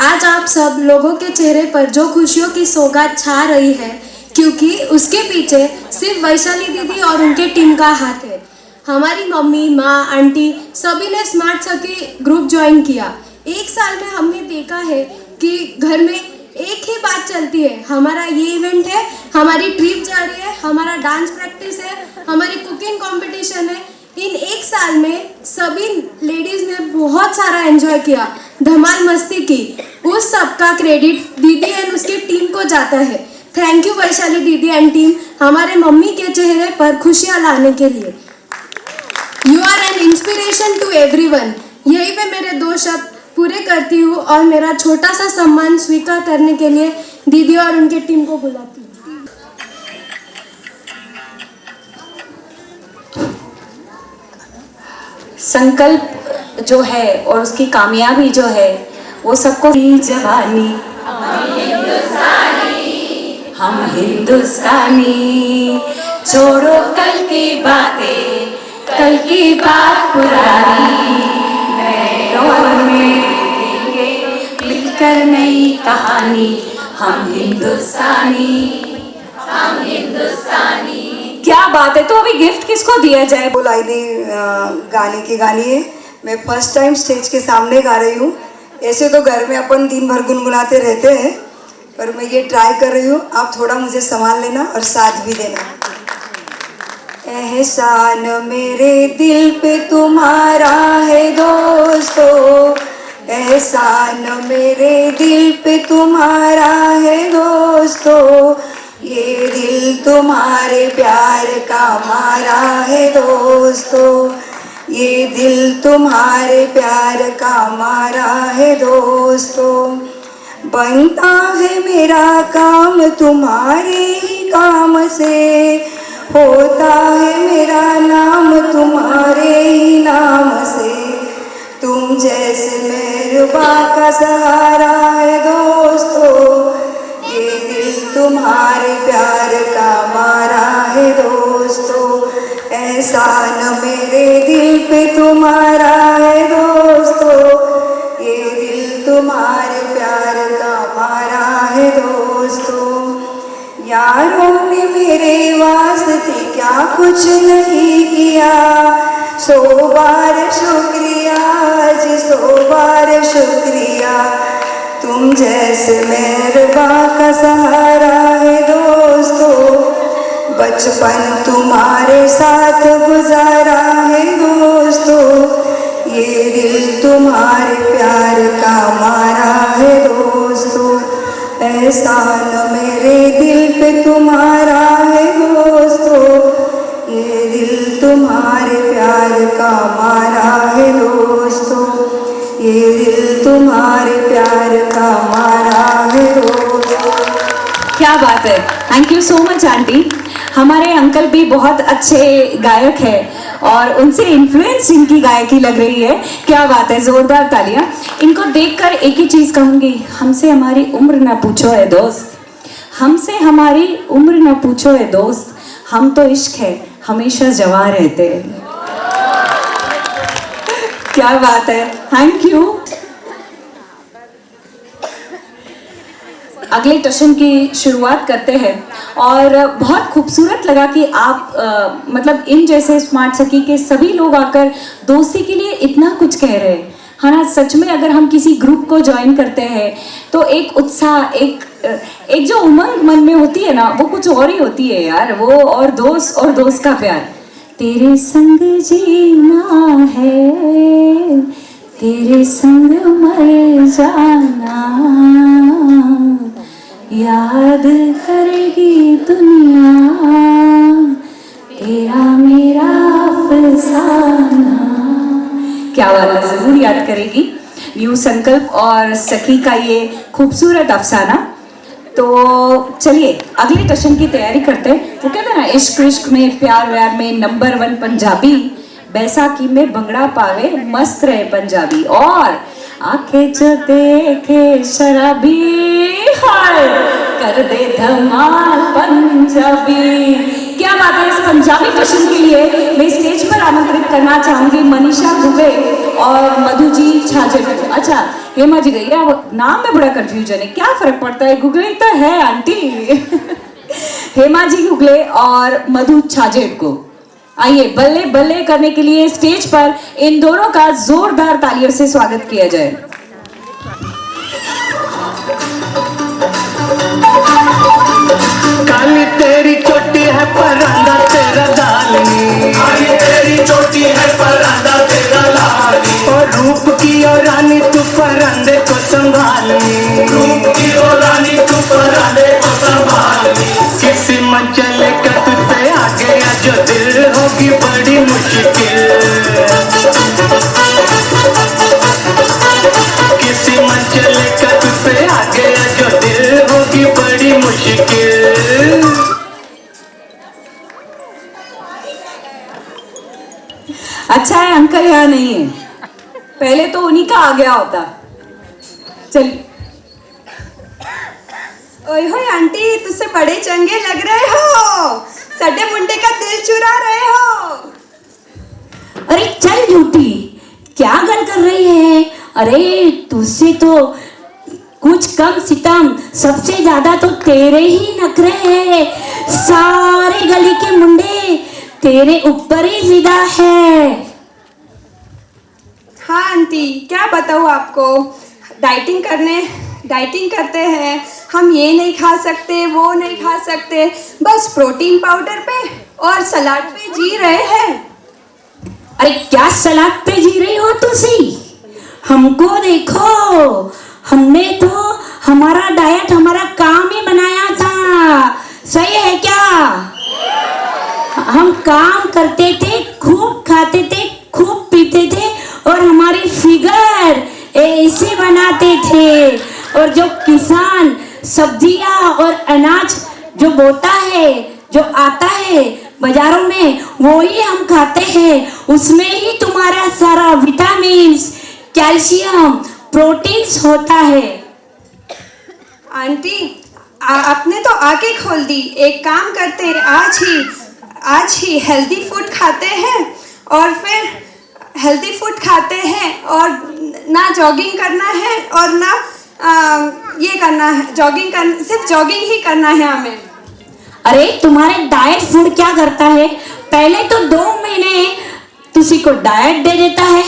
आज आप सब लोगों के चेहरे पर जो खुशियों की सौगात छा रही है, क्योंकि उसके पीछे सिर्फ वैशाली दीदी और उनके टीम का हाथ है. हमारी मम्मी, माँ, आंटी सभी ने स्मार्ट सखी ग्रुप ज्वाइन किया. 1 साल में हमने देखा है कि घर में एक ही बात चलती है, हमारा ये इवेंट है, हमारी ट्रिप जा रही है, हमारा डांस प्रैक्टिस है, हमारी कुकिंग कंपटीशन है. इन 1 साल में सभी लेडीज़ ने बहुत सारा एंजॉय किया, धमाल मस्ती की. उस सब का क्रेडिट दीदी एंड उसकी टीम को जाता है. थैंक यू वैशाली दीदी एंड टीम, हमारे मम्मी के चेहरे पर खुशियाँ लाने के लिए. You are an inspiration to everyone. यही पे मेरे 2 शब्द पूरे करती हूँ और मेरा छोटा सा सम्मान स्वीकार करने के लिए दीदी और उनके टीम को बुलाती हूँ. संकल्प जो है और उसकी कामयाबी जो है वो सबको. जवानी हम हिंदुस्तानी, छोड़ो कल की बातें, कल की बात पुरानी. नए दौर में मिलकर नई कहानी. हम हिंदुस्तानी, हम हिंदुस्तानी. क्या बात है. तो अभी गिफ्ट किसको दिया जाए? वो लाइनें गाने की गानी है. मैं फर्स्ट टाइम स्टेज के सामने गा रही हूँ. ऐसे तो घर में अपन दिन भर गुनगुनाते रहते हैं, पर मैं ये ट्राई कर रही हूँ. आप थोड़ा मुझे संभाल लेना और साथ भी देना. एहसान मेरे दिल पे तुम्हारा है दोस्तों, एहसान मेरे दिल पे तुम्हारा है दोस्तों. ये दिल तुम्हारे प्यार का मारा है दोस्तों, ये दिल तुम्हारे प्यार का मारा है दोस्तों. बनता है मेरा काम तुम्हारे ही काम से, होता है मेरा नाम तुम्हारे ही नाम से. तुम जैसे मेहरबान का सहारा है दोस्तों, ये दिल तुम्हारे प्यार का मारा है दोस्तों. एहसान मेरे दिल पे तुम्हारा है दोस्तों, ये दिल तुम्हारे प्यार का मारा है दोस्तों. यारों ने मेरे वास्ते क्या कुछ नहीं किया, 100 बार शुक्रिया जी, 100 बार शुक्रिया. तुम जैसे मेहरबान का सहारा है दोस्तों, बचपन तुम्हारे साथ गुजारा है दोस्तों, ये दिल तुम्हारे प्यार का मारा है दोस्तों, एहसान मेरे दिल पे तुम्हारा है दोस्तों, ये दिल तुम्हारे प्यार का मारा है दोस्तों, ये दिल तुम्हारे प्यार का मारा है दोस्तों। क्या बात है, thank you so much aunty. हमारे अंकल भी बहुत अच्छे गायक हैं और उनसे इन्फ्लुएंस इनकी गायकी लग रही है। क्या बात है, जोरदार तालियां। इनको देखकर एक ही चीज कहूंगी, हमसे हमारी उम्र ना पूछो है दोस्त, हमसे हमारी उम्र ना पूछो है दोस्त, हम तो इश्क है हमेशा जवां रहते हैं। क्या बात है, थैंक यू। अगले टशन की शुरुआत करते हैं और बहुत खूबसूरत लगा कि आप मतलब इन जैसे स्मार्ट सखी के सभी लोग आकर दोस्ती के लिए इतना कुछ कह रहे हैं, है ना। सच में अगर हम किसी ग्रुप को ज्वाइन करते हैं तो एक उत्साह, एक जो उमंग मन में होती है ना, वो कुछ और ही होती है यार। वो और दोस्त का प्यार। तेरे संग जीना है, तेरे संग मर जाना, याद करेगी दुनिया तेरा मेरा अफसाना। क्या बात है, जरूर याद करेगी। न्यू संकल्प और सखी का ये खूबसूरत अफसाना। तो चलिए अगले टशन की तैयारी करते हैं। वो कहते हैं ना, इश्क इश्क में प्यार व्यार में नंबर 1 पंजाबी, बैसाखी में भंगड़ा पावे मस्त रहे पंजाबी, और आंखें जो देखे शराबी हाय कर दे धमाल पंजाबी। क्या बात है। इस पंजाबी टशन के लिए मैं स्टेज पर आमंत्रित करना चाहूंगी मनीषा दुबे और मधु जी छाजेड़। अच्छा, हेमा जी गई है, नाम में बड़ा कंफ्यूजन है, क्या फर्क पड़ता है, गूगल तो है आंटी। हेमा जी गुगले और मधु छाजेड़ को आइए बल्ले बल्ले करने के लिए स्टेज पर इन दोनों का जोरदार तालियों से स्वागत किया जाए। काली तेरी चोटी है परांदा तेरा लाली, काली तेरी चोटी है परांदा तेरा लाली, और रूप की और रानी तू परांदे को संभाली, रूप की और रानी तू परांदे को संभाली। किसी मंचले का तुझ पे आ गया जो दिल, होगी बड़ी मुश्किल, किसी मंचले का तुझ पे आ गया जो दिल, होगी बड़ी मुश्किल। अच्छा है अंकल यहाँ नहीं है, पहले तो उन्हीं का आ गया होता। चलिए। ओए होए आंटी, तुझसे बड़े चंगे लग रहे हो, सड्डे मुंडे का दिल चुरा रहे हो। अरे चल झूठी, क्या गल कर रही है। अरे तुझसे तो कुछ कम सितम, सबसे ज्यादा तो तेरे ही नखरे हैं। सारे गली के मुंडे तेरे ऊपर ही फिदा है। हाँ आंटी, क्या बताऊँ आपको, डाइटिंग करते हैं हम, ये नहीं खा सकते वो नहीं खा सकते, बस प्रोटीन पाउडर पे और सलाद पे जी रहे हैं। अरे क्या सलाद पे जी रही हो तुसी, हमको देखो, हमने तो हमारा डाइट हमारा काम ही बनाया था, सही है क्या। हम काम करते थे, खूब खाते थे, खूब पीते थे, और हमारी फिगर ऐसे बनाते थे। और जो किसान सब्जियां और अनाज जो बोता है, जो आता है बाजारों में, वो ही हम खाते हैं। उसमें ही तुम्हारा सारा विटामिन्स, कैल्शियम, प्रोटीन्स होता है। आंटी आपने तो आंखें खोल दी। एक काम करते हैं, आज ही हेल्दी फूड खाते हैं, और फिर हेल्दी फूड खाते हैं और ना जॉगिंग करना है और ना ये करना है, सिर्फ जॉगिंग ही करना है हमें। अरे तुम्हारे डाइट फूड क्या करता है, पहले तो 2 महीने किसी को डाइट दे देता है,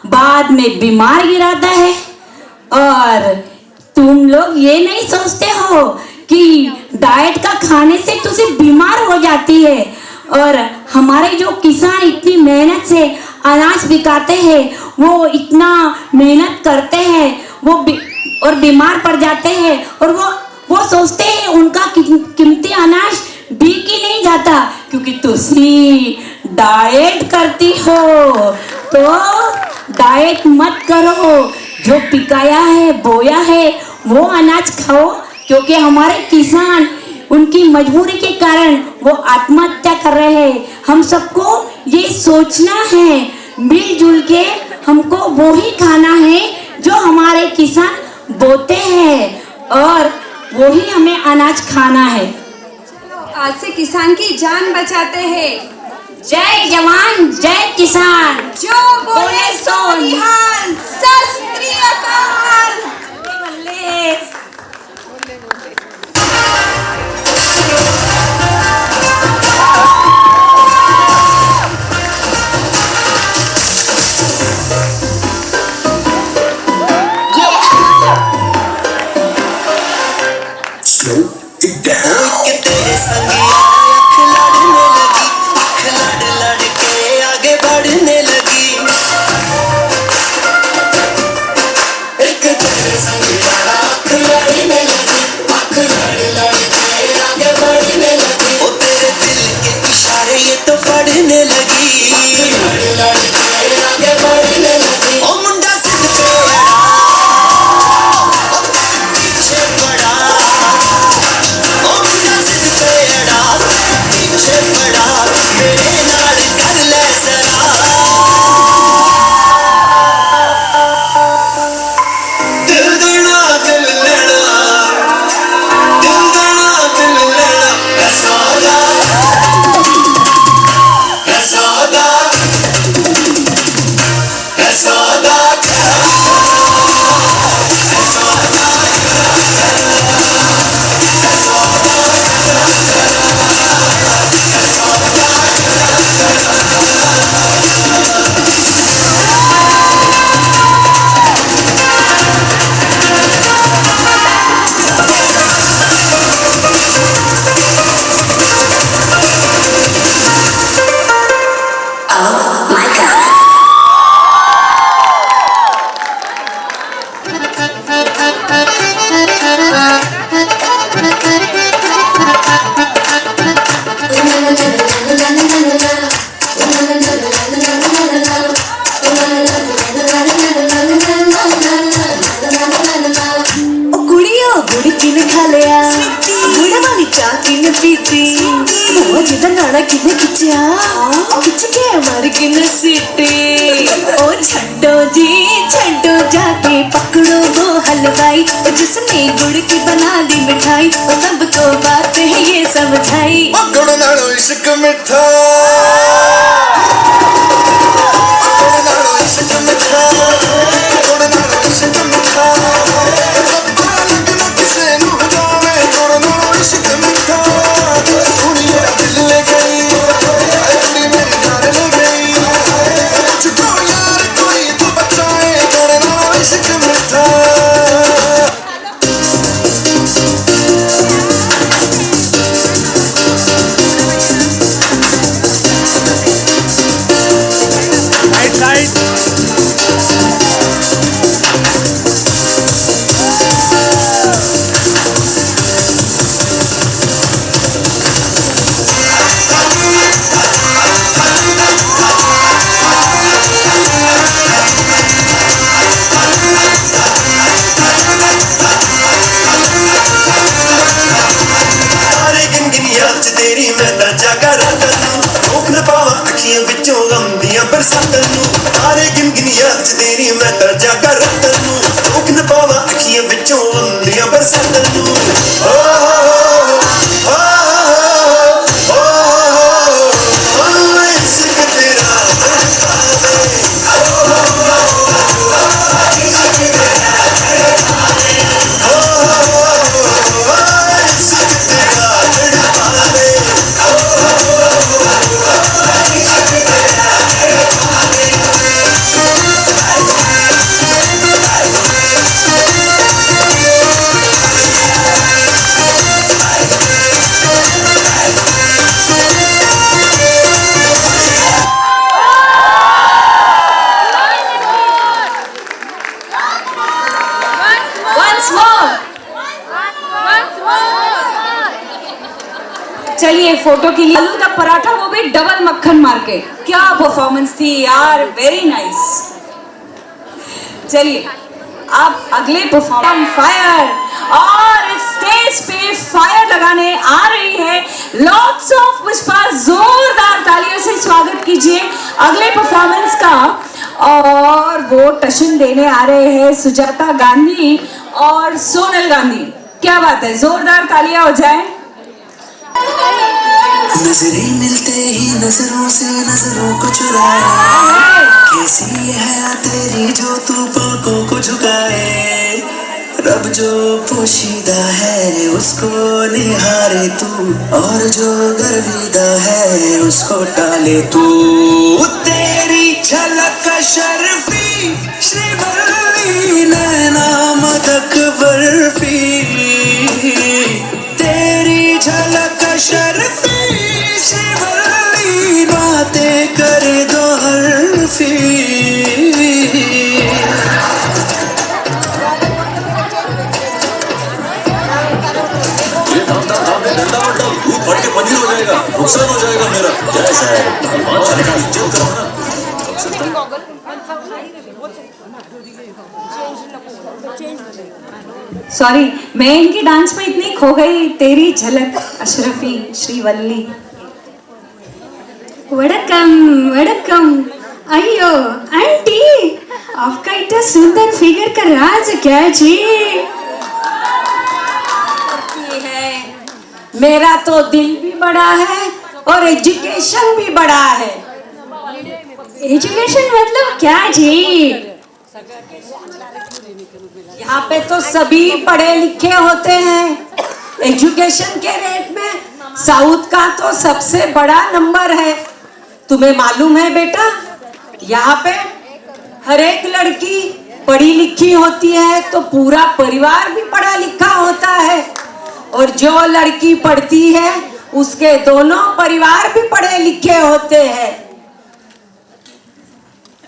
बाद में बीमार गिराता है। और तुम लोग ये नहीं सोचते हो कि डाइट का खाने से तो सिर्फ बीमार हो जाती है, और हमारे जो किसान इतनी मेहनत से अनाज बिकाते हैं, वो इतना मेहनत करते हैं, और बीमार पड़ जाते हैं, और वो सोचते हैं उनका कीमती अनाज बिक ही नहीं जाता, क्योंकि तुसी डाइट करती हो। तो डाइट मत करो, जो पिकाया है, बोया है, वो अनाज खाओ, क्योंकि हमारे किसान उनकी मजबूरी के कारण वो आत्महत्या कर रहे हैं। हम सबको ये सोचना है, मिलजुल के हमको वो ही खाना है जो हमारे किसान बोते हैं, और वो ही हमें अनाज खाना है। आज से किसान की जान बचाते हैं। जय जवान जय किसान, जो बोले सो निहाल। सत श्री अकाल। तेरे संगिया अख लड़ने लगी, अख लड़ लड़ के आगे बढ़ने लगी। एक तेरे संगिया अख लड़ने लगी, अख लड़ लड़ के आगे बढ़ने लगी। ओ तेरे दिल के इशारे ये तो पढ़ने लगी, लड़ लड़ के आगे बढ़ने लगी। ओ मुंडा सिद्ध तेरा पीछे पड़ा, मेरे नाल कर ले जरा। दिल देना दिल लेना, दिल देना दिल लेना, है सौदा, है सौदा, है सौदा, है सौदा। जाके पकड़ो वो हलवाई, जिसने गुड़ की बना दी मिठाई, सबको बात है ये समझाई। गुड़ नालो इश्क मिठा, गुड़ नालो इश्क मिठा, गुड़ नालो इश्क मिठा, सबको लगना किसे नू जावे, गुड़ नालो इश्क मिठा। कुड़ी मेरा दिल ले गई, कुड़ी मेरी जान ले गई, मुझको यार कोई तो बचाए, गुड़ नालो इश्क मिठा। तेरी मैं ता जागा रात नू, रोक न पावा अखियां विचों गम दियां बरसातां नू। तारे गिन गिन याद च तेरी मैं ता जागा रात नू, रोक न पावा अखियां विचों गम दियां बरसातां नू। ओ ओ ओ ओ इश्क तेरा तड़पावे, इश्क तेरा तड़पावे, इश्क तेरा तड़पावे। चलिए फोटो के लिए आलू का पराठा, वो भी डबल मक्खन मार के। क्या परफॉर्मेंस थी यार, वेरी नाइस। चलिए अब अगले परफॉर्मेंस फायर, और स्टेज पे फायर लगाने आ रही है लॉट्स ऑफ पुष्पा। जोरदार तालियों से स्वागत कीजिए अगले परफॉर्मेंस का। और वो टशन देने आ रहे हैं सुजाता गांधी और सोनल गांधी। क्या बात है, जोरदार तालियां हो जाए। नजरें मिलते ही नजरों से नजरों को चुराए, कैसी ये है तेरी जो तू पलकों को झुकाए। रब जो पोशीदा है उसको निहारे तू, और जो गर्विदा है उसको टाले तू। तेरी झलक शर्फी श्रीवल्ली नैना मदक बर्फी, तेरी झलक शर्फी श्रीवल्ली बातें कर दो हर्फी। बढ़ के पनीर हो जाएगा, नुकसान हो जाएगा मेरा। कैसा है इज्जत करो ना। सॉरी, मैं इनकी डांस में इतनी खो गई। तेरी झलक अशरफी श्रीवल्ली। वड़कम वड़कम। अयो आंटी, आपका इतना सुंदर फिगर का राज क्या जी? मेरा तो दिल भी बड़ा है और एजुकेशन भी बड़ा है। एजुकेशन मतलब क्या जी? यहाँ पे तो सभी पढ़े लिखे होते हैं। एजुकेशन के रेट में साउथ का तो सबसे बड़ा नंबर है। तुम्हें मालूम है बेटा, यहाँ पे हर एक लड़की पढ़ी लिखी होती है तो पूरा परिवार भी पढ़ा लिखा होता है, और जो लड़की पढ़ती है उसके दोनों परिवार भी पढ़े लिखे होते हैं।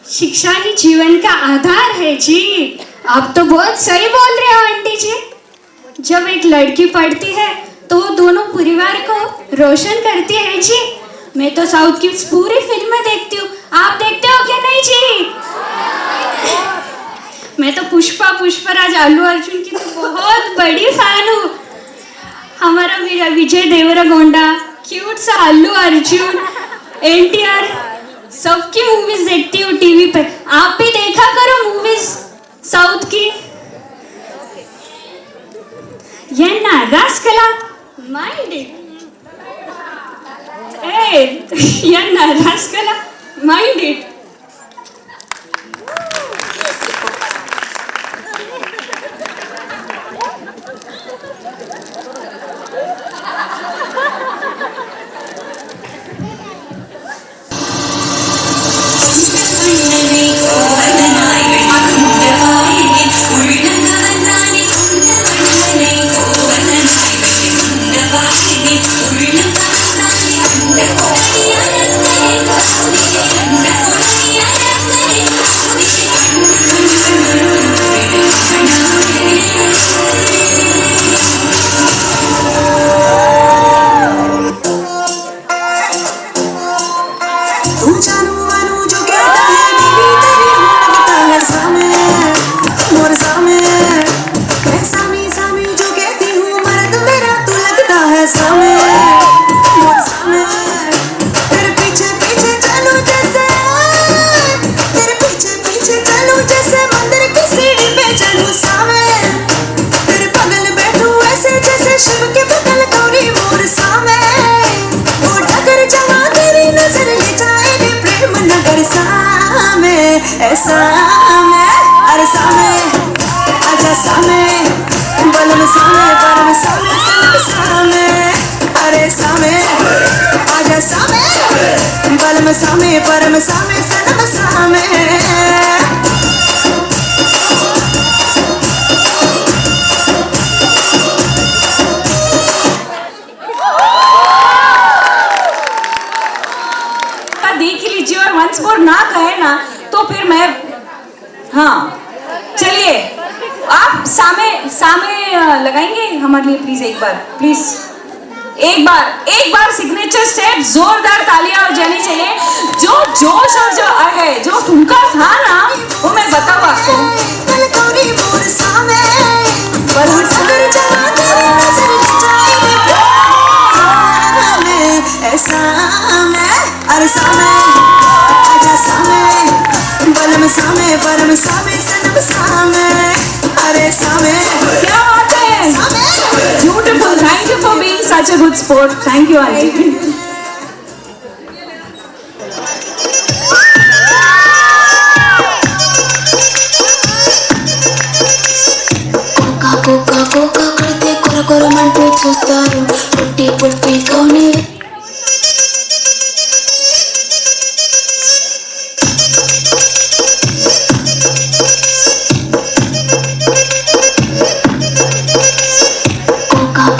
शिक्षा ही जीवन का आधार है जी। आप तो बहुत सही बोल रहे हो आंटी जी। जब एक लड़की पढ़ती है तो वो दोनों परिवार को रोशन करती है जी। मैं तो साउथ की पूरी फिल्में देखती हूँ, आप देखते हो क्या नहीं जी? मैं तो पुष्पा, पुष्पराज, अल्लू अर्जुन की तो बहुत बड़ी फैन हूँ। हमारा विजय देवरकोंडा, क्यूट सा अल्लू अर्जुन, NTR, सबकी मूवीज देखती हूँ टीवी पे। आप भी देखा करो मूवीज साउथ की। ये नाराज कला माइंड ये नाराज कला माइंड इट। सामे परम सामे सनम सामे। देख लीजिए और वंस मोर ना कहे ना तो फिर मैं, हाँ चलिए आप सामे सामे लगाएंगे हमारे लिए प्लीज, एक बार प्लीज। एक बार सिग्नेचर स्टेप जोरदार तालियां हो जानी चाहिए। जो जोश और जो है, जो ठुमका था ना, वो मैं बताऊं आपको। अरे सामे आजा सामे बलम सामे परम सामे सनम सामे अरे सामे क्या बात है, beautiful. Thank you for being such a good sport. Thank you aunty. కోకా కోకా కొడితే కొర కొరమంటూ చూస్తారు పుట్టి పుట్టి కౌని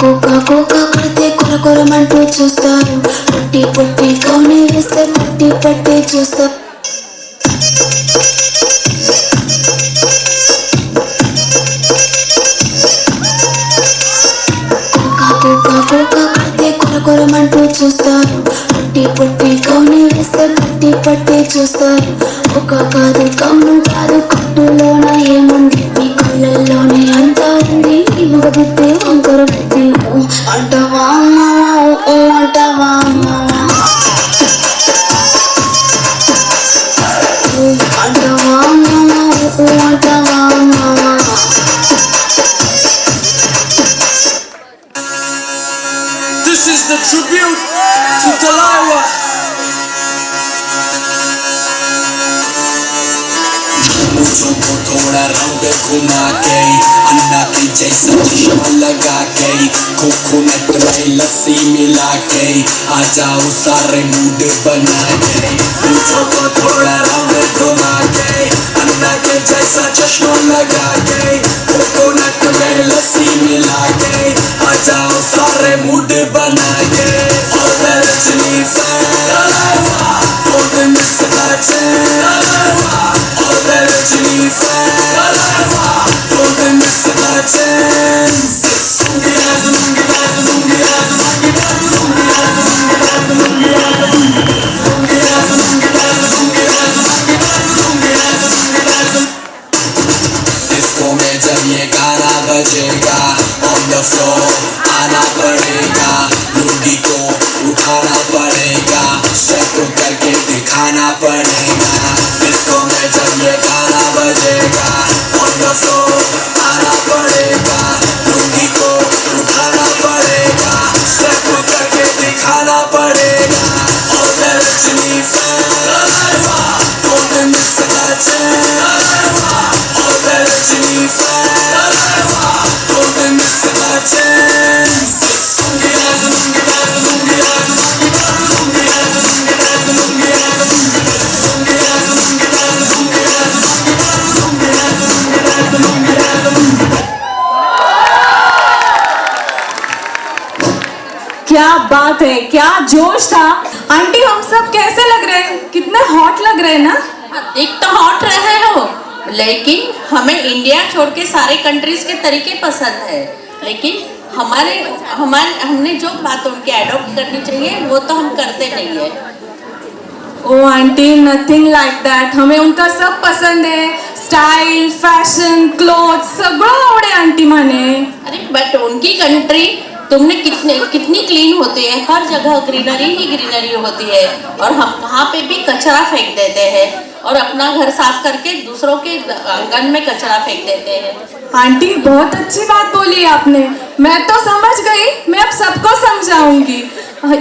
కోకా కోకా కొడితే కొర కొరమంటూ చూస్తారు పుట్టి పుట్టి కౌని వేస్తే పట్టి పట్టి చూస్తారు కోకా కొడితే కొర కొరమంటూ చూస్తారు పట్టి పట్టి కౌని వేస్తే పట్టి పట్టి చూస్తారు ఒక కాదు కౌను కాదు కట్టులోన ఏముంది మీ కళ్ళల్లోనే అంతా ఉంది ఈ మగ బుద్ధి వంకర బుద్ధి అంటవా అంటవా అంటవా అంటవా This is the tribute to Talaiwa. मूसों को थोड़ा राउंड घुमा के अन्ना के जैसा चश्मा लगा के कोकोनट में लस्सी मिला के आ जाओ सारे मूड बना के मूसों को थोड़ा राउंड घुमा के अन्ना के जैसा चश्मा लगा के कोकोनट में लस्सी मिला के आ जाओ सारे मूड बना के और रजनी और miss Rajini fan, don't miss the chance. Disco में जब ये गाना बजेगा, on the floor आना पड़ेगा, लुंगी को उठाना पड़ेगा, स्टेप करके दिखाना पड़ेगा। डिस्को में जब ये गाना बजेगा, on the floor आना पड़ेगा, लुंगी को उठाना पड़ेगा, स्टेप करके दिखाना पड़ेगा। और Rajni fan, don't miss the chance। और Rajni fan, don't miss the chance। क्या बात है, क्या जोश था। आंटी हम सब कैसे लग रहे हैं, कितने हॉट लग रहे हैं ना। एक तो हॉट रहे हो, लेकिन हमें इंडिया छोड़ के सारे कंट्रीज के तरीके पसंद है, लेकिन हमने जो बात उनके एडॉप्ट करनी चाहिए वो तो हम करते नहीं है। ओ आंटी नथिंग लाइक दैट, हमें उनका सब पसंद है, स्टाइल फैशन क्लोथ सगळं आवडे आंटी माने। अरे बट उनकी कंट्री तुमने कितनी क्लीन होती है, हर जगह ग्रीनरी ही ग्रीनरी होती है, और हम कहाँ पे भी कचरा फेंक देते हैं और अपना घर साफ करके दूसरों के आंगन में कचरा फेंक देते हैं। आंटी बहुत अच्छी बात बोली आपने, मैं तो समझ गई, मैं अब सबको समझाऊंगी।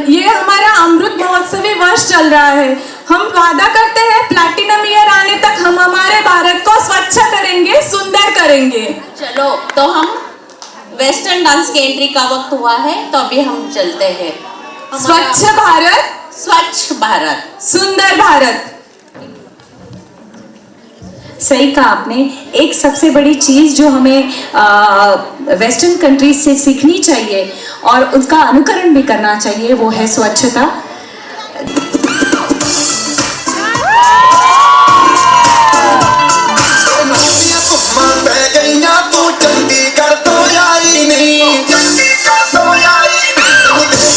ये हमारा अमृत महोत्सवी वर्ष चल रहा है, हम वादा करते हैं प्लैटिनम ईयर आने तक हम हमारे भारत को स्वच्छ करेंगे, सुंदर करेंगे। चलो तो हम वेस्टर्न डांस की एंट्री का वक्त हुआ है, तो अभी हम चलते हैं। स्वच्छ भारत, स्वच्छ भारत, सुंदर भारत। सही कहा आपने। एक सबसे बड़ी चीज़ जो हमें वेस्टर्न कंट्रीज से सीखनी चाहिए और उसका अनुकरण भी करना चाहिए, वो है स्वच्छता। चंडीगढ़ तो यारी नहीं, चंडीगढ़ तो यारी नहीं।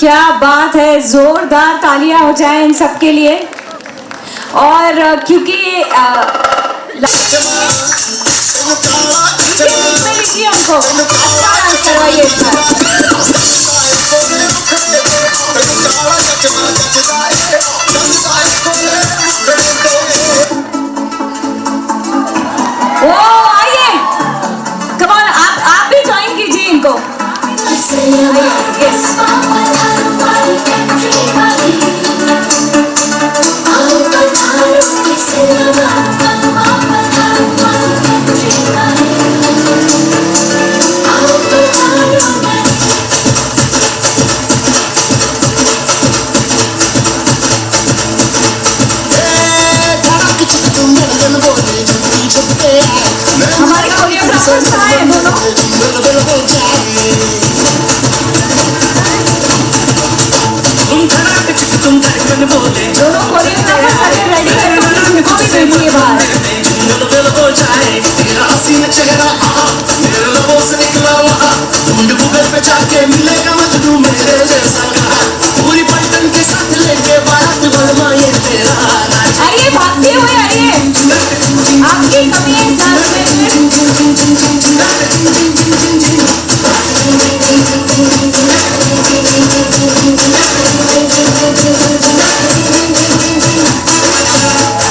क्या बात है, जोरदार तालियां हो जाए इन सब के लिए। और क्योंकि उनको अच्छा डांस करवाइए इस बार। ओ आइए, कम ऑन, आप भी ज्वाइन कीजिए इनको। यस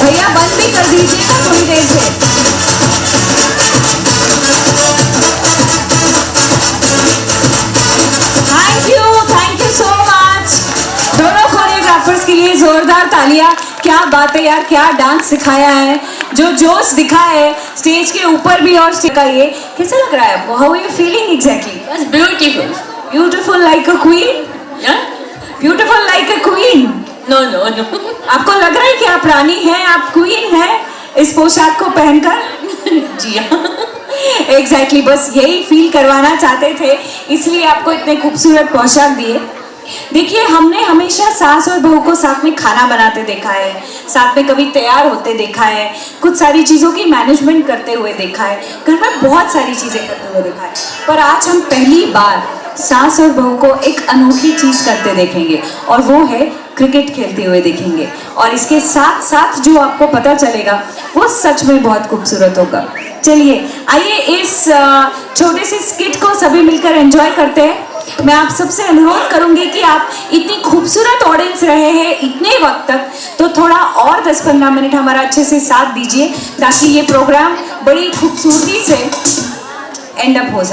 भैया बंद भी कर दीजिएगा थोड़ी देर से। थैंक यू सो मच दोनों कोरियोग्राफर्स के लिए जोरदार तालियां। क्या बात है यार, क्या डांस सिखाया है, जो जोश दिखा है स्टेज के ऊपर भी और स्टेज का। ये कैसा लग रहा है आपको? How are you feeling exactly? बस beautiful, beautiful like a queen, beautiful like a queen. No no no, आपको लग रहा है कि आप रानी हैं, आप क्वीन हैं इस पोशाक को पहनकर? जी हाँ, एग्जैक्टली बस यही फील करवाना चाहते थे, इसलिए आपको इतने खूबसूरत पोशाक दिए। देखिए, हमने हमेशा सास और बहू को साथ में खाना बनाते देखा है, साथ में कभी तैयार होते देखा है, कुछ सारी चीज़ों की मैनेजमेंट करते हुए देखा है, घर में बहुत सारी चीज़ें करते हुए देखा है, पर आज हम पहली बार सास और बहू को एक अनोखी चीज़ करते देखेंगे और वो है क्रिकेट खेलते हुए देखेंगे। और इसके साथ साथ जो आपको पता चलेगा वो सच में बहुत खूबसूरत होगा। चलिए आइए इस छोटे से स्किट को सभी मिलकर एंजॉय करते हैं। मैं आप सबसे अनुरोध करूंगी कि आप इतनी खूबसूरत ऑडियंस रहे हैं इतने वक्त तक, तो थोड़ा और 10-15 मिनट हमारा अच्छे से साथ दीजिए ताकि ये प्रोग्राम बड़ी खूबसूरती से एंड अप हो जाए।